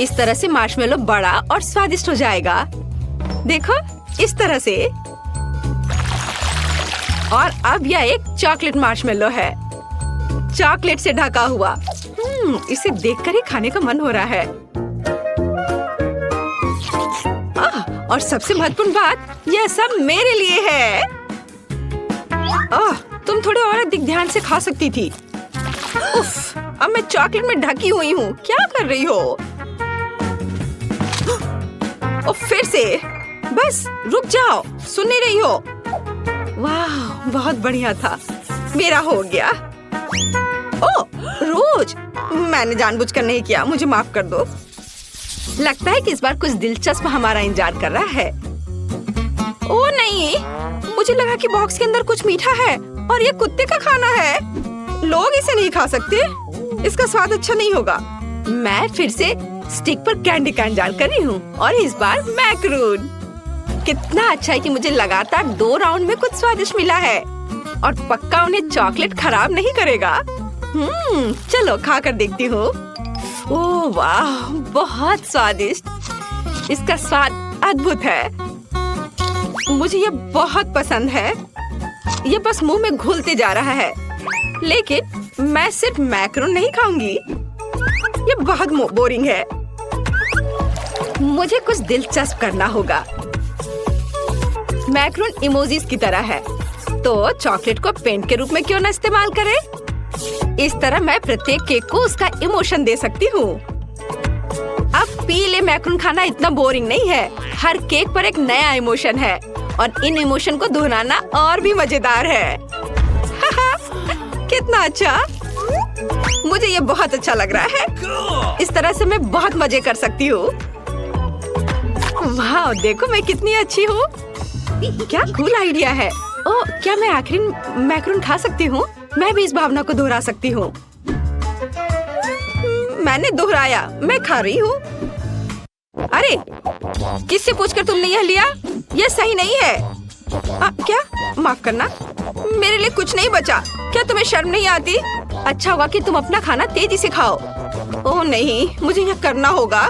इस तरह से मार्शमेलो बड़ा और स्वादिष्ट हो जाएगा। देखो, इस तरह से। और अब यह एक चॉकलेट मार्शमेलो है, चॉकलेट से ढका हुआ। इसे देखकर ही खाने का मन हो रहा है। और सबसे महत्वपूर्ण बात, यह सब मेरे लिए है। तुम थोड़े और अधिक ध्यान से खा सकती थी। उफ, अब मैं चॉकलेट में ढकी हुई हूँ। क्या कर रही हो? फिर से। बस रुक जाओ, सुन नहीं रही हो? वाह, बहुत बढ़िया था। मेरा हो गया। ओह, रोज, मैंने जानबूझकर नहीं किया, मुझे माफ कर दो। लगता है कि इस बार कुछ दिलचस्प हमारा इंतजार कर रहा है। ओह नहीं, मुझे लगा कि बॉक्स के अंदर कुछ मीठा है और ये कुत्ते का खाना है। लोग इसे नहीं खा सकते, इसका स्वाद अच्छा नहीं होगा। मैं फिर से स्टिक पर कैंडी का इंतजार कर रही हूँ और इस बार मैकरून। कितना अच्छा है कि मुझे लगातार 2 राउंड में कुछ स्वादिष्ट मिला है और पक्का उन्हें चॉकलेट खराब नहीं करेगा। चलो खा कर देखती हूँ। ओह वाह, बहुत स्वादिष्ट। इसका स्वाद अद्भुत है। मुझे ये बहुत पसंद है। ये बस मुंह में घुलते जा रहा है। लेकिन मैं सिर्फ मैक्रोन नहीं खाऊंगी। ये बहुत बोरिंग है। मुझे कुछ दिलचस्प करना होगा। मैक्रोन इमोजीज की तरह है, तो चॉकलेट को पेंट के रूप में क्यों ना इस्तेमाल करें? इस तरह मैं प्रत्येक केक को उसका इमोशन दे सकती हूँ। अब पीले मैक्रोन खाना इतना बोरिंग नहीं है। हर केक पर एक नया इमोशन है और इन इमोशन को दोहराना और भी मजेदार है। कितना अच्छा! मुझे ये बहुत अच्छा लग रहा है। इस तरह से मैं बहुत मजे कर सकती हूँ। वाह, देखो मैं कितनी अच्छी हूँ। क्या कूल आइडिया है। ओह, क्या मैं आखिरी मैक्रोन खा सकती हूँ? मैं भी इस भावना को दोहरा सकती हूँ। मैंने दोहराया, मैं खा रही हूँ। अरे, किससे पूछकर तुमने यह लिया? यह सही नहीं है। क्या? माफ करना, मेरे लिए कुछ नहीं बचा। क्या तुम्हें शर्म नहीं आती? अच्छा हुआ कि तुम अपना खाना तेजी से खाओ। ओह नहीं, मुझे यह करना होगा।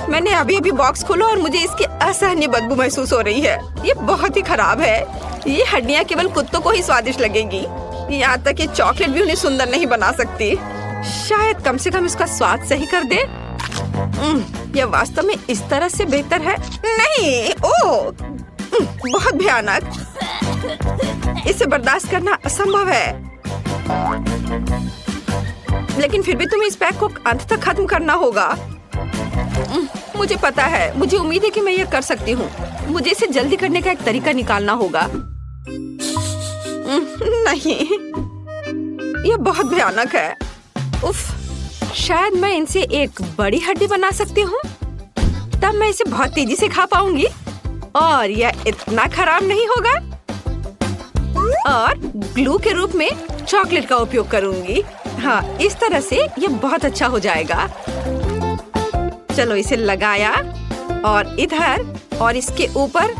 मैंने अभी बॉक्स खोला और मुझे इसकी असहनीय बदबू महसूस हो रही है। ये बहुत ही खराब है। ये हड्डियाँ केवल कुत्तों को ही स्वादिष्ट लगेगी। यहाँ तक कि चॉकलेट भी उन्हें सुंदर नहीं बना सकती। शायद कम से कम इसका स्वाद सही कर दे। यह वास्तव में इस तरह से बेहतर है। नहीं, ओह, बहुत भयानक। इसे बर्दाश्त करना असंभव है। लेकिन फिर भी तुम्हें इस पैक को अंत तक खत्म करना होगा। मुझे पता है, मुझे उम्मीद है कि मैं यह कर सकती हूँ। मुझे इसे जल्दी करने का एक तरीका निकालना होगा। नहीं, यह बहुत भयानक है। उफ, शायद मैं इनसे एक बड़ी हड्डी बना सकती हूँ। तब मैं इसे बहुत तेजी से खा पाऊंगी और यह इतना खराब नहीं होगा। और ग्लू के रूप में चॉकलेट का उपयोग करूंगी। हाँ, इस तरह से यह बहुत अच्छा हो जाएगा। चलो इसे लगाया और इधर और इसके ऊपर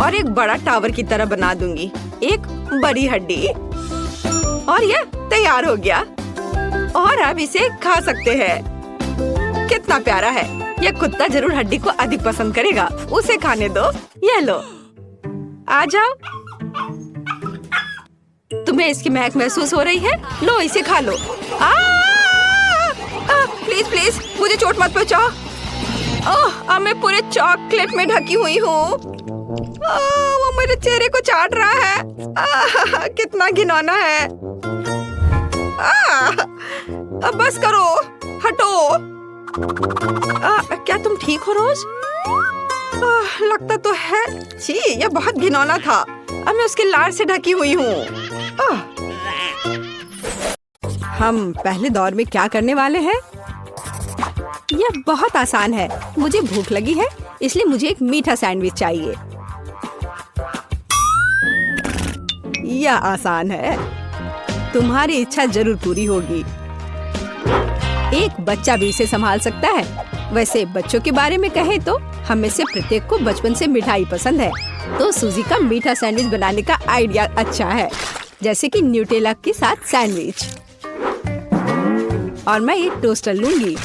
और एक बड़ा टावर की तरह बना दूंगी। एक बड़ी हड्डी और यह तैयार हो गया। और अब इसे खा सकते हैं। कितना प्यारा है। यह कुत्ता जरूर हड्डी को अधिक पसंद करेगा। उसे खाने दो। ये लो, आ जाओ। तुम्हें इसकी महक महसूस हो रही है? लो, इसे खा लो। प्लीज प्लीज, मुझे चोट मत पहुंचाओ। अब मैं पूरे चॉकलेट में ढकी हुई हूँ। वो मेरे चेहरे को चाट रहा है। कितना घिनौना है। अब बस करो, हटो। क्या तुम ठीक हो रोज? लगता तो है। छी, यह बहुत घिनौना था। अब मैं उसके लार से ढकी हुई हूँ। हम पहले दौर में क्या करने वाले हैं? यह बहुत आसान है। मुझे भूख लगी है, इसलिए मुझे एक मीठा सैंडविच चाहिए। यह आसान है। तुम्हारी इच्छा जरूर पूरी होगी। एक बच्चा भी इसे संभाल सकता है। वैसे बच्चों के बारे में कहें तो हम में से प्रत्येक को बचपन से मिठाई पसंद है। तो सूजी का मीठा सैंडविच बनाने का आइडिया अच्छा है, जैसे कि न्यूटेला के साथ सैंडविच। और मैं एक टोस्टर लूंगी।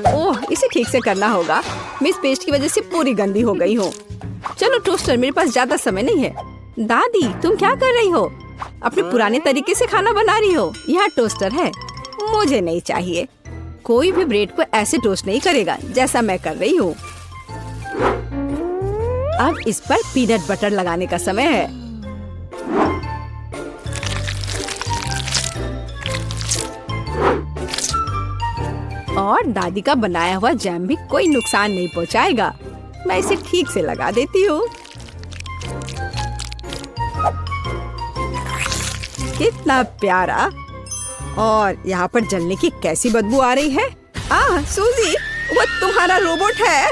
ओह, इसे ठीक से करना होगा। मैं इस पेस्ट की वजह से पूरी गंदी हो गई हूँ। चलो टोस्टर, मेरे पास ज्यादा समय नहीं है। दादी, तुम क्या कर रही हो? अपने पुराने तरीके से खाना बना रही हो। यहाँ टोस्टर है। मुझे नहीं चाहिए। कोई भी ब्रेड को ऐसे टोस्ट नहीं करेगा जैसा मैं कर रही हूँ। अब इस पर पीनट बटर लगाने का समय है। और दादी का बनाया हुआ जैम भी कोई नुकसान नहीं पहुँचाएगा। मैं इसे ठीक से लगा देती हूँ। कितना प्यारा। और यहाँ पर जलने की कैसी बदबू आ रही है। सूजी, वो तुम्हारा रोबोट है।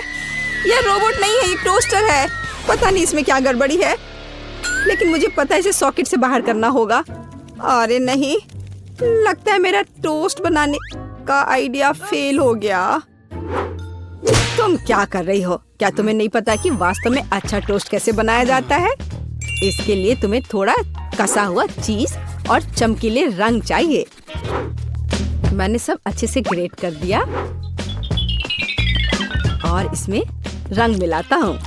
यह रोबोट नहीं है, ये टोस्टर है। पता नहीं इसमें क्या गड़बड़ी है, लेकिन मुझे पता है इसे सॉकेट से बाहर करना होगा। अरे नहीं, लगता है मेरा टोस्ट बनाने का आइडिया फेल हो गया। तुम क्या कर रही हो? क्या तुम्हें नहीं पता कि वास्तव में अच्छा टोस्ट कैसे बनाया जाता है? इसके लिए तुम्हें थोड़ा कसा हुआ चीज और चमकीले रंग चाहिए। मैंने सब अच्छे से ग्रेट कर दिया और इसमें रंग मिलाता हूँ।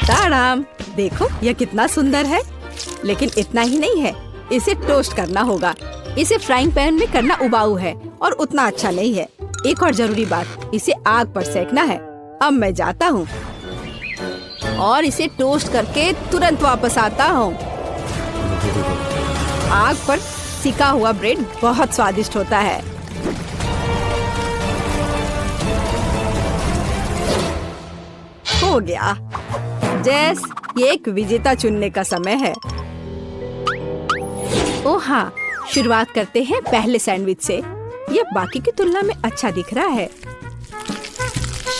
ताड़ाम! देखो यह कितना सुंदर है। लेकिन इतना ही नहीं है, इसे टोस्ट करना होगा। इसे फ्राइंग पैन में करना उबाऊ है और उतना अच्छा नहीं है। एक और जरूरी बात, इसे आग पर सेकना है। अब मैं जाता हूँ और इसे टोस्ट करके तुरंत वापस आता हूँ। आग पर सिका हुआ ब्रेड बहुत स्वादिष्ट होता है। हो गया। जेस, ये एक विजेता चुनने का समय है। ओह हाँ, शुरुआत करते हैं पहले सैंडविच से। यह बाकी की तुलना में अच्छा दिख रहा है।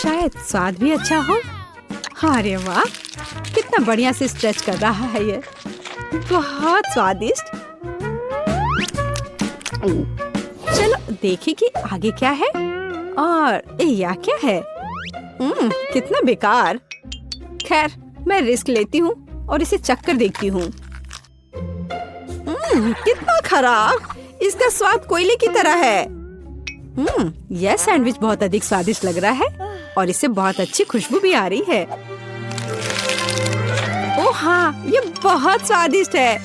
शायद स्वाद भी अच्छा हो। अरे वाह, कितना बढ़िया से स्ट्रेच कर रहा है ये। बहुत स्वादिष्ट। चलो देखें कि आगे क्या है। और यह क्या है? कितना बेकार। खैर, मैं रिस्क लेती हूँ और इसे चक्कर देखती हूँ। कितना खराब। इसका स्वाद कोयले की तरह है। यह सैंडविच बहुत अधिक स्वादिष्ट लग रहा है और इससे बहुत अच्छी खुशबू भी आ रही है। ओह हाँ, ये बहुत स्वादिष्ट है।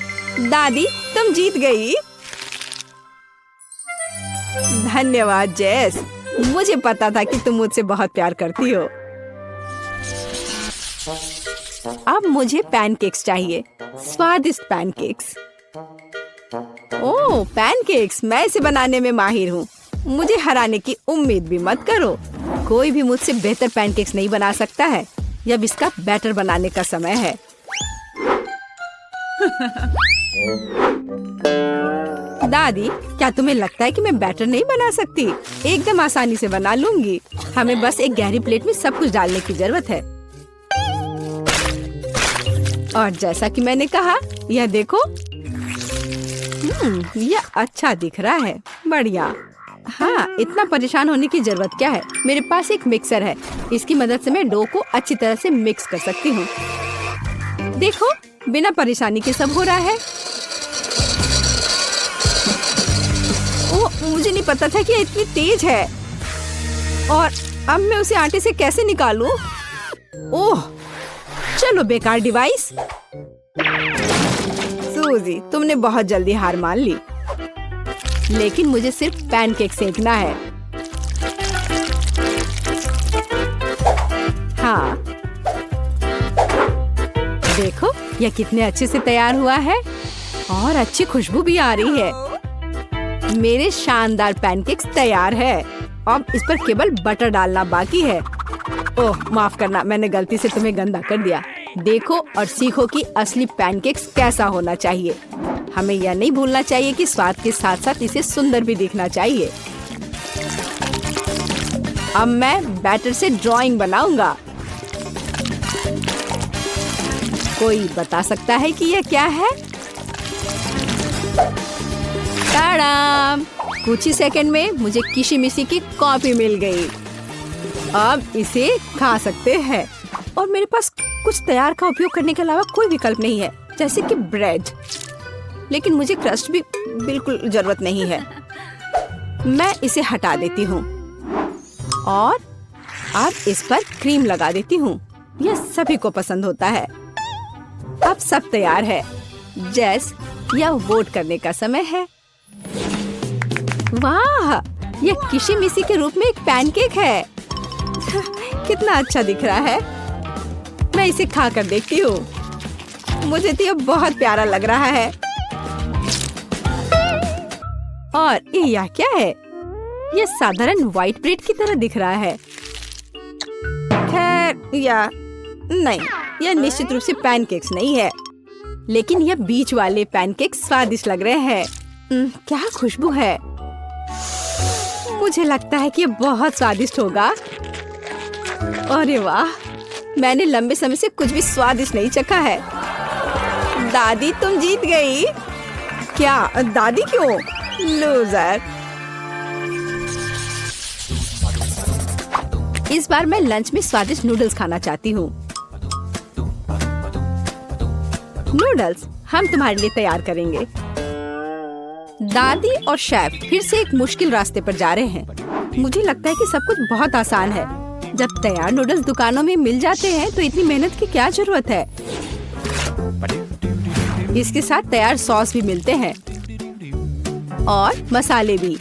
दादी, तुम जीत गई। धन्यवाद जेस। मुझे पता था कि तुम मुझसे बहुत प्यार करती हो। अब मुझे पैनकेक्स चाहिए। स्वादिष्ट पैनकेक्स। ओह, पैनकेक्स! मैं इसे बनाने में माहिर हूँ। मुझे हराने की उम्मीद भी मत करो। कोई भी मुझसे बेहतर पैनकेक्स नहीं बना सकता है। अब इसका बैटर बनाने का समय है। दादी, क्या तुम्हें लगता है कि मैं बैटर नहीं बना सकती? एकदम आसानी से बना लूंगी। हमें बस एक गहरी प्लेट में सब कुछ डालने की जरूरत है। और जैसा कि मैंने कहा, यह देखो। यह अच्छा दिख रहा है। बढ़िया। हाँ, इतना परेशान होने की जरूरत क्या है? मेरे पास एक मिक्सर है। इसकी मदद से मैं डो को अच्छी तरह से मिक्स कर सकती हूँ। देखो, बिना परेशानी के सब हो रहा है। ओह, मुझे नहीं पता था कि ये इतनी तेज है। और अब मैं उसे आटे से कैसे निकालूं? ओह, चलो बेकार डिवाइस। सूजी, तुमने बहुत जल्दी हार मान ली। लेकिन मुझे सिर्फ पैनकेक सेकना है। हाँ, देखो यह कितने अच्छे से तैयार हुआ है और अच्छी खुशबू भी आ रही है। मेरे शानदार पैनकेक्स तैयार है। अब इस पर केवल बटर डालना बाकी है। ओह, माफ करना, मैंने गलती से तुम्हें गंदा कर दिया। देखो और सीखो कि असली पैनकेक्स कैसा होना चाहिए। हमें यह नहीं भूलना चाहिए कि स्वाद के साथ साथ इसे सुंदर भी दिखना चाहिए। अब मैं बैटर से ड्राइंग बनाऊंगा। कोई बता सकता है कि यह क्या है? टाडाम! कुछ ही सेकंड में मुझे किशी-मिशी की कॉफी मिल गई। अब इसे खा सकते हैं। और मेरे पास कुछ तैयार का उपयोग करने के अलावा कोई विकल्प नहीं है, जैसे कि ब्रेड। लेकिन मुझे क्रस्ट भी बिल्कुल जरूरत नहीं है। मैं इसे हटा देती हूँ और अब इस पर क्रीम लगा देती हूँ। यह सभी को पसंद होता है। अब सब तैयार है। जेस, यह वोट करने का समय है। वाह, यह किशी-मिशी के रूप में एक पैनकेक है। कितना अच्छा दिख रहा है। मैं इसे खा कर देखती हूँ। मुझे तो यह बहुत प्यारा लग रहा है। और यह क्या है? यह साधारण व्हाइट ब्रेड की तरह दिख रहा है। खैर, या नहीं, यह निश्चित रूप से पैनकेक्स नहीं है। लेकिन यह बीच वाले पैनकेक्स स्वादिष्ट लग रहे हैं। क्या खुशबू है। मुझे लगता है कि यह बहुत स्वादिष्ट होगा। अरे वाह, मैंने लंबे समय से कुछ भी स्वादिष्ट नहीं चखा है। दादी, तुम जीत गई। क्या? दादी क्यों? लूजर। इस बार मैं लंच में स्वादिष्ट नूडल्स खाना चाहती हूँ। नूडल्स हम तुम्हारे लिए तैयार करेंगे। दादी और शेफ फिर से एक मुश्किल रास्ते पर जा रहे हैं। मुझे लगता है कि सब कुछ बहुत आसान है। जब तैयार नूडल्स दुकानों में मिल जाते हैं तो इतनी मेहनत की क्या जरूरत है। इसके साथ तैयार सॉस भी मिलते हैं और मसाले भी।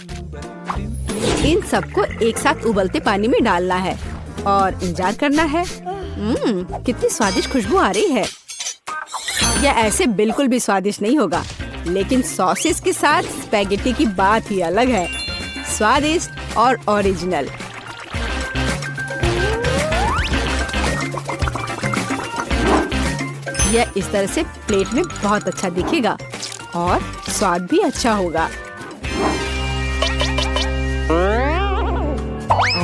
इन सबको एक साथ उबलते पानी में डालना है और इंतजार करना है। कितनी स्वादिष्ट खुशबू आ रही है। यह ऐसे बिल्कुल भी स्वादिष्ट नहीं होगा, लेकिन सॉसेस के साथ स्पैगेटी की बात ही अलग है। स्वादिष्ट और ओरिजिनल। यह इस तरह से प्लेट में बहुत अच्छा दिखेगा और स्वाद भी अच्छा होगा।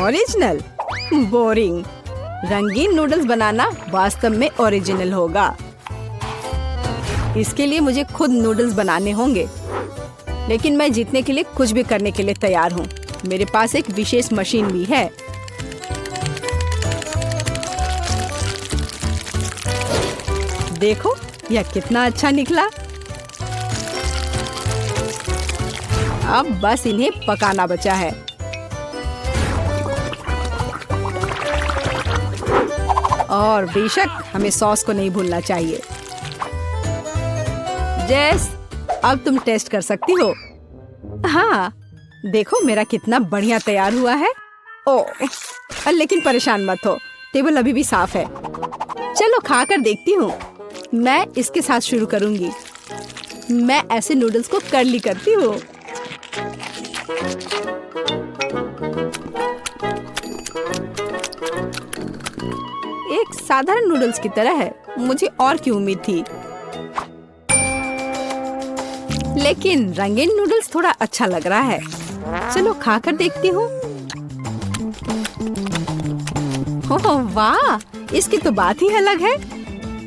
ओरिजिनल? बोरिंग। रंगीन नूडल्स बनाना वास्तव में ओरिजिनल होगा। इसके लिए मुझे खुद नूडल्स बनाने होंगे, लेकिन मैं जीतने के लिए कुछ भी करने के लिए तैयार हूँ। मेरे पास एक विशेष मशीन भी है। देखो यह कितना अच्छा निकला। अब बस इन्हें पकाना बचा है। और बेशक हमें सॉस को नहीं भूलना चाहिए। जेस, अब तुम टेस्ट कर सकती हो। हाँ, देखो मेरा कितना बढ़िया तैयार हुआ है। ओह, लेकिन परेशान मत हो, टेबल अभी भी साफ है। चलो खाकर देखती हूँ। मैं इसके साथ शुरू करूँगी। मैं ऐसे नूडल्स को कर्ली करती हूँ। एक साधारण नूडल्स की तरह है। मुझे और की उम्मीद थी, लेकिन रंगीन नूडल्स थोड़ा अच्छा लग रहा है। चलो खाकर देखती हूँ। ओह वाह, इसकी तो बात ही अलग है।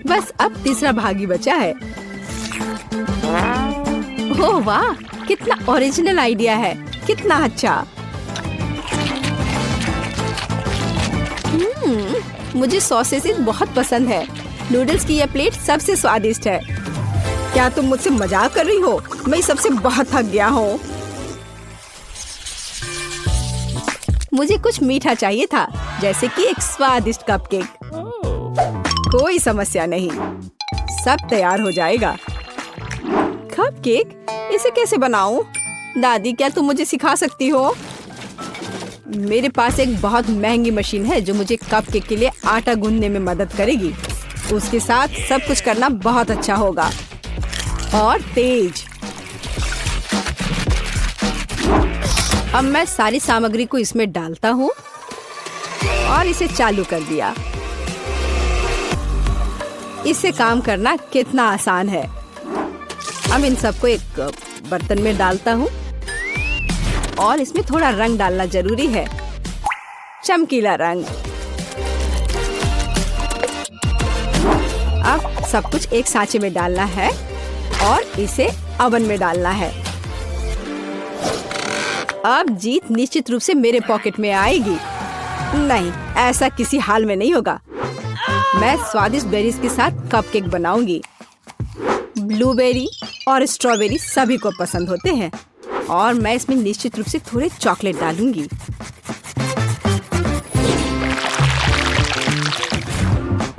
बस अब तीसरा भाग ही बचा है। ओह वाह, कितना ओरिजिनल आइडिया है। कितना अच्छा। मुझे सॉसेस बहुत पसंद है। नूडल्स की यह प्लेट सबसे स्वादिष्ट है। क्या तुम मुझसे मजाक कर रही हो? मैं सबसे बहुत थक गया हूँ। मुझे कुछ मीठा चाहिए था, जैसे कि एक स्वादिष्ट कपकेक। कोई समस्या नहीं, सब तैयार हो जाएगा। कपकेक? इसे कैसे बनाऊं? दादी, क्या तुम मुझे सिखा सकती हो? मेरे पास एक बहुत महंगी मशीन है जो मुझे कपकेक के लिए आटा गूंदने में मदद करेगी। उसके साथ सब कुछ करना बहुत अच्छा होगा और तेज। अब मैं सारी सामग्री को इसमें डालता हूँ और इसे चालू कर दिया। इससे काम करना कितना आसान है। अब इन सबको एक बर्तन में डालता हूँ और इसमें थोड़ा रंग डालना जरूरी है, चमकीला रंग। अब सब कुछ एक सांचे में डालना है और इसे ओवन में डालना है। अब जीत निश्चित रूप से मेरे पॉकेट में आएगी। नहीं, ऐसा किसी हाल में नहीं होगा। मैं स्वादिष्ट बेरीज के साथ कपकेक बनाऊंगी। ब्लूबेरी और स्ट्रॉबेरी सभी को पसंद होते हैं और मैं इसमें निश्चित रूप से थोड़े चॉकलेट डालूंगी।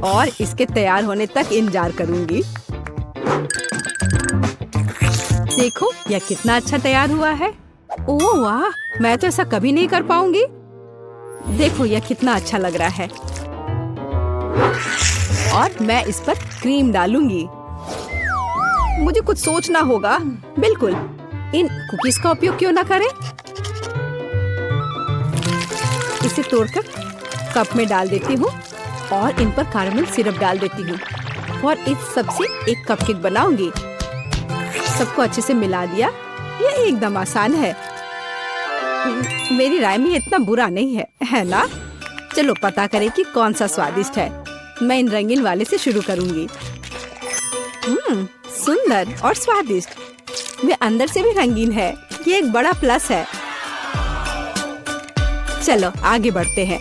और इसके तैयार होने तक इंतजार करूंगी। देखो यह कितना अच्छा तैयार हुआ है। ओह वाह, मैं तो ऐसा कभी नहीं कर पाऊंगी। देखो यह कितना अच्छा लग रहा है। और मैं इस पर क्रीम डालूंगी। मुझे कुछ सोचना होगा। बिल्कुल, इन कुकीज का उपयोग क्यों ना करें। इसे तोड़कर कप में डाल देती हूँ और इन पर कैरेमल सिरप डाल देती हूँ और इस सबसे एक कपकेक बनाऊंगी। सबको अच्छे से मिला दिया। यह एकदम आसान है। मेरी राय में इतना बुरा नहीं है, है ना? चलो पता करें कि कौन सा स्वादिष्ट है। मैं इन रंगीन वाले से शुरू करूंगी। सुंदर और स्वादिष्ट। वे अंदर से भी रंगीन है। ये एक बड़ा प्लस है। चलो आगे बढ़ते हैं।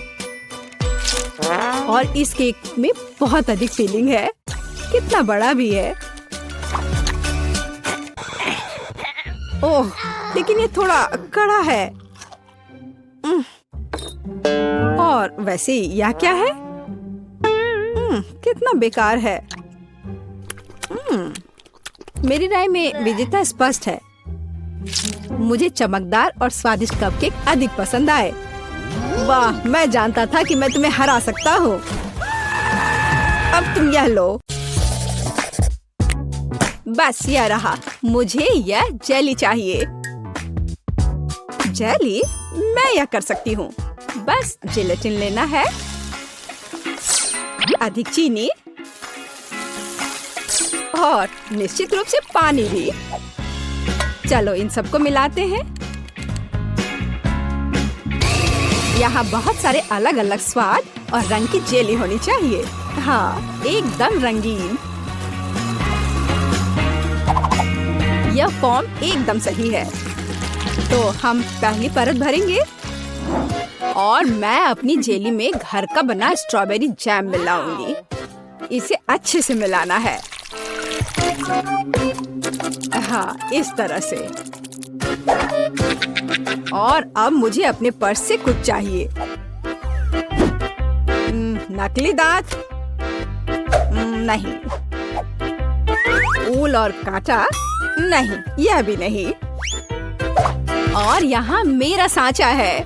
और इस केक में बहुत अधिक फिलिंग है। कितना बड़ा भी है। ओह, लेकिन ये थोड़ा कड़ा है। और वैसे यह क्या है? कितना बेकार है। मेरी राय में विजेता स्पष्ट है। मुझे चमकदार और स्वादिष्ट कपकेक अधिक पसंद आए। वाह, मैं जानता था कि मैं तुम्हें हरा सकता हूँ। अब तुम यह लो। बस यह रहा। मुझे यह जेली चाहिए। जेली? मैं यह कर सकती हूँ। बस जेलेटिन लेना है, अधिक चीनी और निश्चित रूप से पानी भी। चलो इन सबको मिलाते हैं। यहाँ बहुत सारे अलग अलग स्वाद और रंग की जेली होनी चाहिए। हाँ, एकदम रंगीन। यह फॉर्म एकदम सही है। तो हम पहली परत भरेंगे और मैं अपनी जेली में घर का बना स्ट्रॉबेरी जैम मिलाऊंगी। इसे अच्छे से मिलाना है। हाँ, इस तरह से। और अब मुझे अपने पर्स से कुछ चाहिए। नकली दांत? नहीं। ऊल और कांटा? नहीं, यह भी नहीं। और यहाँ मेरा सांचा है।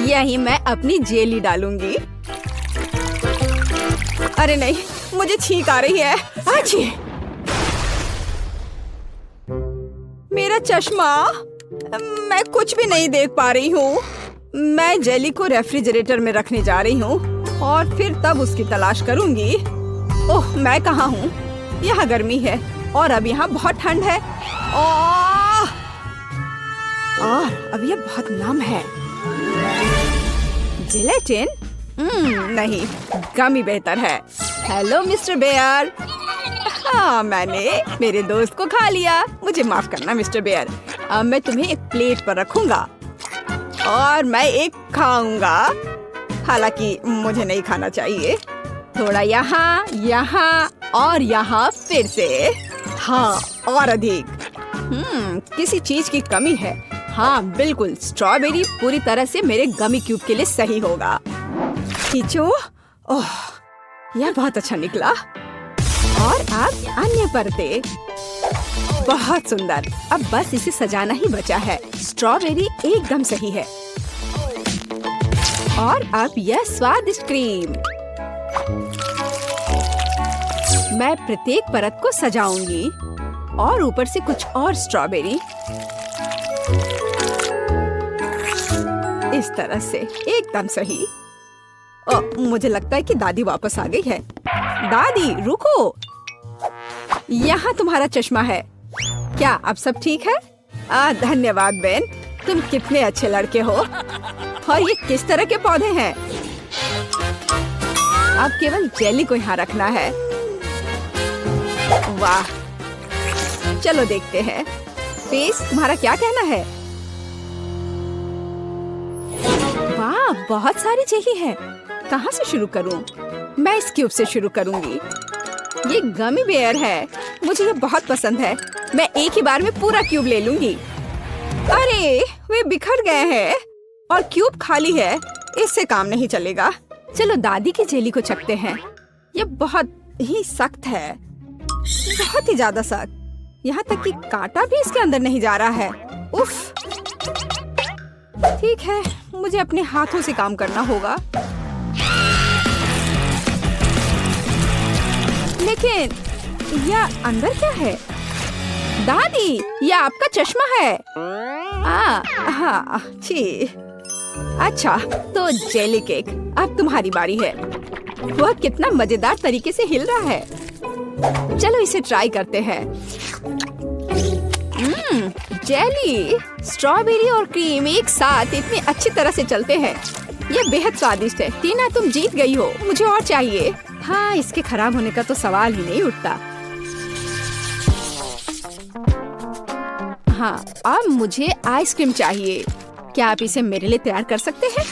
यही मैं अपनी जेली डालूंगी। अरे नहीं, मुझे छींक आ रही है। अच्छी। मेरा चश्मा। मैं कुछ भी नहीं देख पा रही हूँ। मैं जेली को रेफ्रिजरेटर में रखने जा रही हूँ और फिर तब उसकी तलाश करूंगी। ओह, मैं कहाँ हूँ? यहाँ गर्मी है और अब यहाँ बहुत ठंड है। और अब यह बहुत नम है। जेलेटिन? नहीं, गमी बेहतर है। Hello mister Bear. हाँ, मैंने मेरे दोस्त को खा लिया। मुझे माफ करना मिस्टर बेयर। अब मैं तुम्हें एक प्लेट पर रखूंगा और मैं एक खाऊंगा। हालांकि मुझे नहीं खाना चाहिए। थोड़ा यहाँ, यहाँ और यहाँ फिर से। हाँ, और अधिक। किसी चीज की कमी है। हाँ बिल्कुल, स्ट्रॉबेरी पूरी तरह से मेरे गमी क्यूब के लिए सही होगा। खींचो। ओह, यह बहुत अच्छा निकला। और अब अन्य परतें। बहुत सुंदर। अब बस इसे सजाना ही बचा है। स्ट्रॉबेरी एकदम सही है। और अब यह स्वादिष्ट क्रीम। मैं प्रत्येक परत को सजाऊंगी और ऊपर से कुछ और स्ट्रॉबेरी। इस तरह से एकदम सही। मुझे लगता है कि दादी वापस आ गई है। दादी रुको, यहाँ तुम्हारा चश्मा है। क्या अब सब ठीक है? धन्यवाद बेन, तुम कितने अच्छे लड़के हो। और ये किस तरह के पौधे हैं? अब केवल जेली को यहाँ रखना है। वाह, चलो देखते हैं। फेस, तुम्हारा क्या कहना है? वाह, बहुत सारी जेली है। कहाँ से शुरू करूं? मैं इस क्यूब से शुरू करूंगी। ये गमी बेयर है। मुझे ये बहुत पसंद है। मैं एक ही बार में पूरा क्यूब ले लूंगी। अरे, वे बिखर गए हैं और क्यूब खाली है। इससे काम नहीं चलेगा। चलो दादी की जेली को चखते हैं। ये बहुत ही सख्त है, बहुत ही ज्यादा सख्त। यहाँ तक कि कांटा भी इसके अंदर नहीं जा रहा है। उफ। ठीक है, मुझे अपने हाथों से काम करना होगा। लेकिन यह अंदर क्या है? दादी, यह आपका चश्मा है। हाँ, छी। अच्छा, तो जेली केक, अब तुम्हारी बारी है। वह कितना मजेदार तरीके से हिल रहा है। चलो इसे ट्राई करते हैं। जेली, स्ट्रॉबेरी और क्रीम एक साथ इतनी अच्छी तरह से चलते हैं। यह बेहद स्वादिष्ट है। टीना, तुम जीत गई हो। मुझे और चाहिए। हाँ, इसके खराब होने का तो सवाल ही नहीं उठता। हाँ, अब मुझे आइसक्रीम चाहिए। क्या आप इसे मेरे लिए तैयार कर सकते हैं?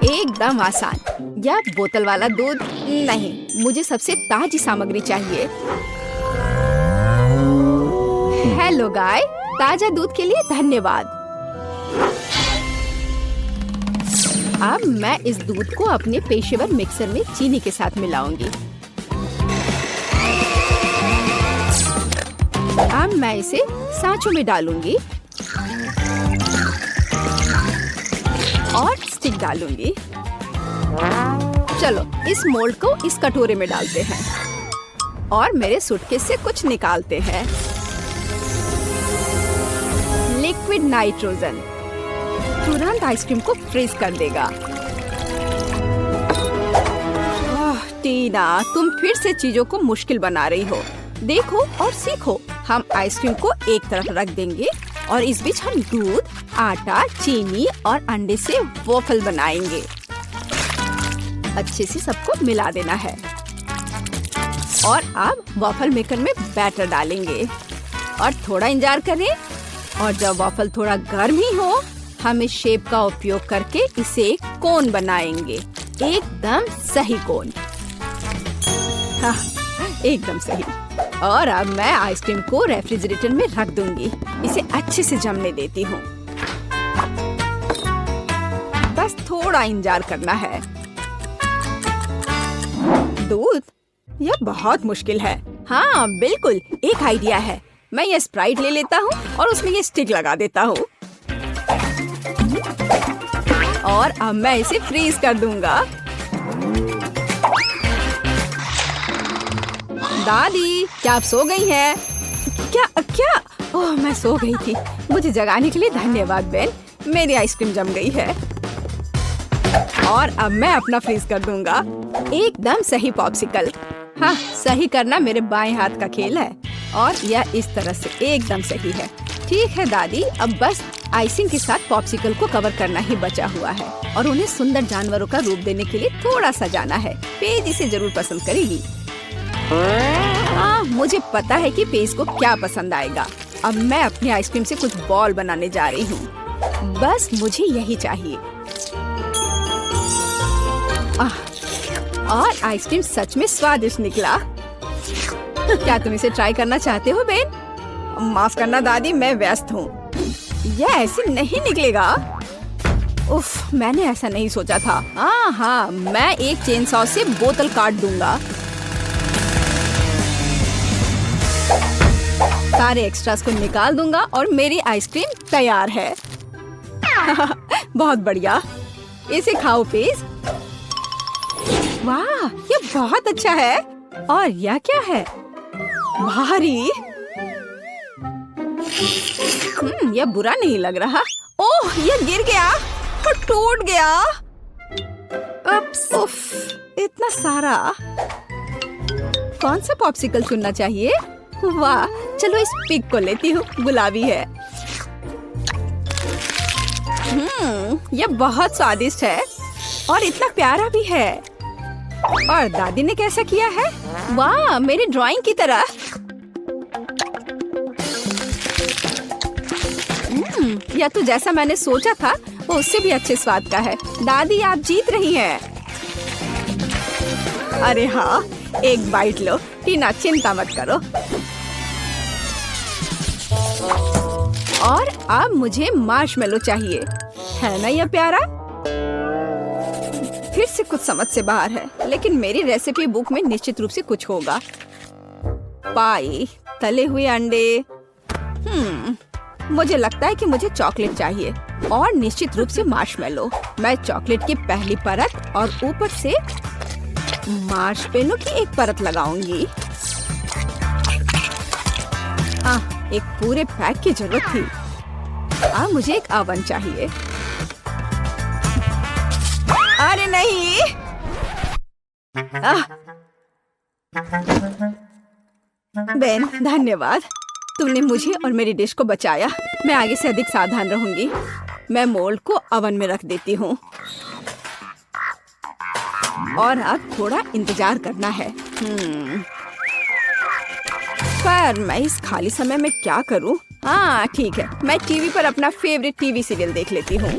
एकदम आसान। या बोतल वाला दूध नहीं, मुझे सबसे ताजी सामग्री चाहिए। हेलो गाय, ताजा दूध के लिए धन्यवाद। अब मैं इस दूध को अपने पेशेवर मिक्सर में चीनी के साथ मिलाऊंगी। अब मैं इसे सांचों में डालूंगी और स्टिक डालूंगी। चलो इस मोल्ड को इस कटोरे में डालते हैं और मेरे सूटकेस से कुछ निकालते हैं। लिक्विड नाइट्रोजन तुरंत आइसक्रीम को फ्रीज कर देगा। टीना, तुम फिर से चीजों को मुश्किल बना रही हो। देखो और सीखो। हम आइसक्रीम को एक तरफ रख देंगे और इस बीच हम दूध, आटा, चीनी और अंडे से वॉफल बनाएंगे। अच्छे से सबको मिला देना है और अब वॉफल मेकर में बैटर डालेंगे और थोड़ा इंतजार करें। और जब वॉफल थोड़ा गर्म ही हो, हम इस शेप का उपयोग करके इसे एक कोन बनाएंगे। एकदम सही कोन। हाँ, एकदम सही। और अब मैं आइसक्रीम को रेफ्रिजरेटर में रख दूंगी। इसे अच्छे से जमने देती हूँ। बस थोड़ा इंतजार करना है। दूध? यह बहुत मुश्किल है। हाँ बिल्कुल, एक आइडिया है। मैं ये स्प्राइट ले लेता हूँ और उसमें ये स्टिक लगा देता हूँ और अब मैं इसे फ्रीज कर दूंगा। दादी, क्या आप सो गई हैं? क्या? ओह, मैं सो गई थी। मुझे जगाने के लिए धन्यवाद बेन। मेरी आइसक्रीम जम गई है और अब मैं अपना फ्रीज कर दूंगा। एकदम सही पॉप्सिकल। हाँ, सही करना मेरे बाएं हाथ का खेल है और यह इस तरह से एकदम सही है। ठीक है दादी, अब बस आइसिंग के साथ पॉप्सिकल को कवर करना ही बचा हुआ है और उन्हें सुंदर जानवरों का रूप देने के लिए थोड़ा सजाना है। पेज इसे जरूर पसंद करेगी। हाँ, मुझे पता है कि पेज को क्या पसंद आएगा। अब मैं अपनी आइसक्रीम से कुछ बॉल बनाने जा रही हूँ। बस मुझे यही चाहिए। और आइसक्रीम सच में स्वादिष्ट निकला। क्या तुम इसे ट्राई करना चाहते हो बेन? माफ करना दादी, मैं व्यस्त हूँ। यह ऐसे नहीं निकलेगा। उफ, मैंने ऐसा नहीं सोचा था। हाँ, मैं एक चेन सॉ से बोतल काट दूंगा। सारे एक्स्ट्रास को निकाल दूंगा और मेरी आइसक्रीम तैयार है। बहुत बढ़िया। इसे खाओ प्लीज। वाह, ये बहुत अच्छा है। और यह क्या है? भारी। यह बुरा नहीं लग रहा। ओह, यह गिर गया और टूट गया। उफ, इतना सारा। कौन सा पॉप्सिकल चुनना चाहिए? वाह, चलो इस पिग को लेती हूँ। गुलाबी है। यह बहुत स्वादिष्ट है और इतना प्यारा भी है। और दादी ने कैसा किया है? वाह, मेरी ड्राइंग की तरह। यह तो जैसा मैंने सोचा था वो उससे भी अच्छे स्वाद का है। दादी, आप जीत रही हैं। अरे हाँ, एक बाइट लो। टीना, चिंता मत करो। और अब मुझे मार्शमेलो चाहिए। है ना यह प्यारा? फिर से कुछ समझ से बाहर है, लेकिन मेरी रेसिपी बुक में निश्चित रूप से कुछ होगा। पाई, तले हुए अंडे। मुझे लगता है कि मुझे चॉकलेट चाहिए और निश्चित रूप से मार्शमेलो। मैं चॉकलेट की पहली परत और ऊपर से मार्शमेलो की एक परत लगाऊंगी। एक पूरे पैक की जरूरत थी। मुझे एक ओवन चाहिए। अरे नहीं। बेन, धन्यवाद। तुमने मुझे और मेरी डिश को बचाया। मैं आगे से अधिक सावधान रहूंगी। मैं मोल्ड को ओवन में रख देती हूँ और अब थोड़ा इंतजार करना है। पर मैं इस खाली समय में क्या करूँ? हाँ ठीक है, मैं टीवी पर अपना फेवरेट टीवी सीरियल देख लेती हूँ।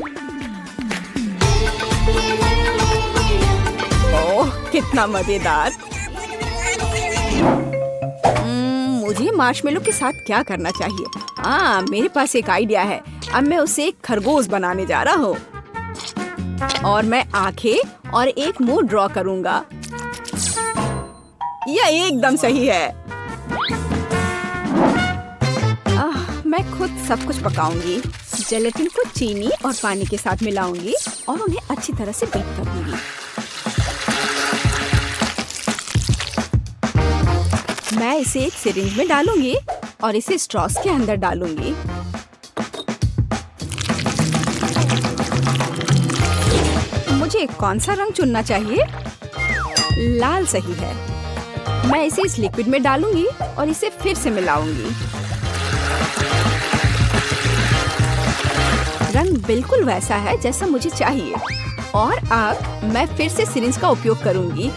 कितना मजेदार। मुझे मार्शमेलो के साथ क्या करना चाहिए? हाँ, मेरे पास एक आइडिया है। अब मैं उसे एक खरगोश बनाने जा रहा हूँ और मैं आंखें और एक मुंह ड्रॉ करूंगा। यह एकदम सही है। मैं खुद सब कुछ पकाऊंगी। जेलेटिन को चीनी और पानी के साथ मिलाऊंगी और उन्हें अच्छी तरह से बीट कर दूंगी। मैं इसे एक सिरिंज में डालूंगी और इसे स्ट्रॉस के अंदर डालूंगी। मुझे कौन सा रंग चुनना चाहिए? लाल सही है। मैं इसे इस लिक्विड में डालूंगी और इसे फिर से मिलाऊंगी। रंग बिल्कुल वैसा है जैसा मुझे चाहिए। और अब मैं फिर से सिरिंज का उपयोग करूंगी।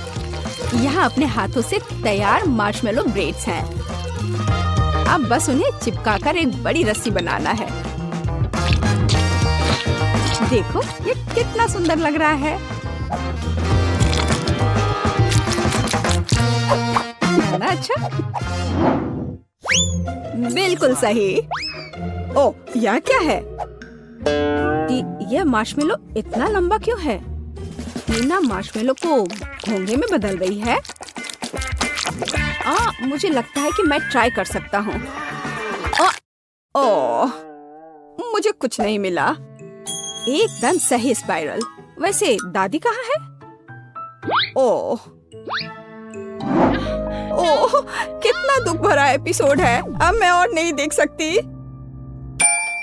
यहाँ अपने हाथों से तैयार मार्शमेलो ब्रेड्स हैं। अब बस उन्हें चिपकाकर एक बड़ी रस्सी बनाना है। देखो, ये कितना सुंदर लग रहा है। है ना अच्छा? बिल्कुल सही। ओ, यह क्या है? यह मार्शमेलो इतना लंबा क्यों है? टीना मार्शमेलो को घोंघे में बदल रही है। मुझे लगता है कि मैं ट्राई कर सकता हूँ। मुझे कुछ नहीं मिला। एकदम सही स्पाइरल। वैसे दादी कहाँ है? ओह, कितना दुख भरा एपिसोड है। अब मैं और नहीं देख सकती।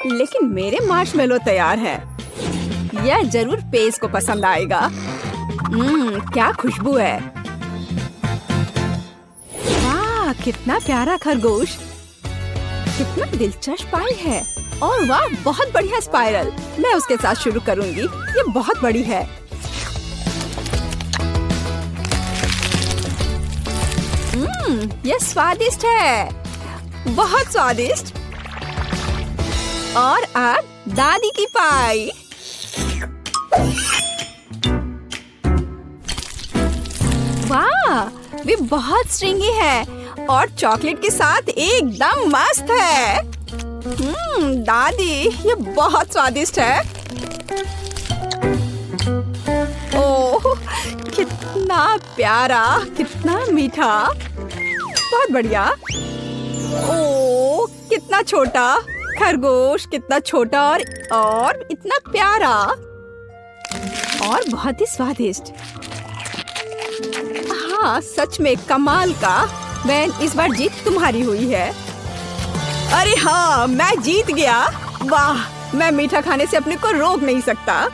लेकिन मेरे मार्शमेलो तैयार है। यह जरूर पेज को पसंद आएगा। क्या खुशबू है। वाह, कितना प्यारा खरगोश। कितना दिलचस्प पाई है। और वाह, बहुत बढ़िया स्पाइरल। मैं उसके साथ शुरू करूंगी। ये बहुत बड़ी है। ये स्वादिष्ट है। बहुत स्वादिष्ट। और अब दादी की पाई। वाह, वे बहुत स्ट्रिंगी है और चॉकलेट के साथ एकदम मस्त है। दादी, ये बहुत स्वादिष्ट है। ओह, कितना प्यारा, कितना मीठा। बहुत बढ़िया। ओह, कितना छोटा खरगोश, कितना छोटा और इतना प्यारा और बहुत ही स्वादिष्ट। हाँ, सच में कमाल का। मैं इस बार जीत तुम्हारी हुई है। अरे हाँ, मैं जीत गया। वाह, मैं मीठा खाने से अपने को रोक नहीं सकता।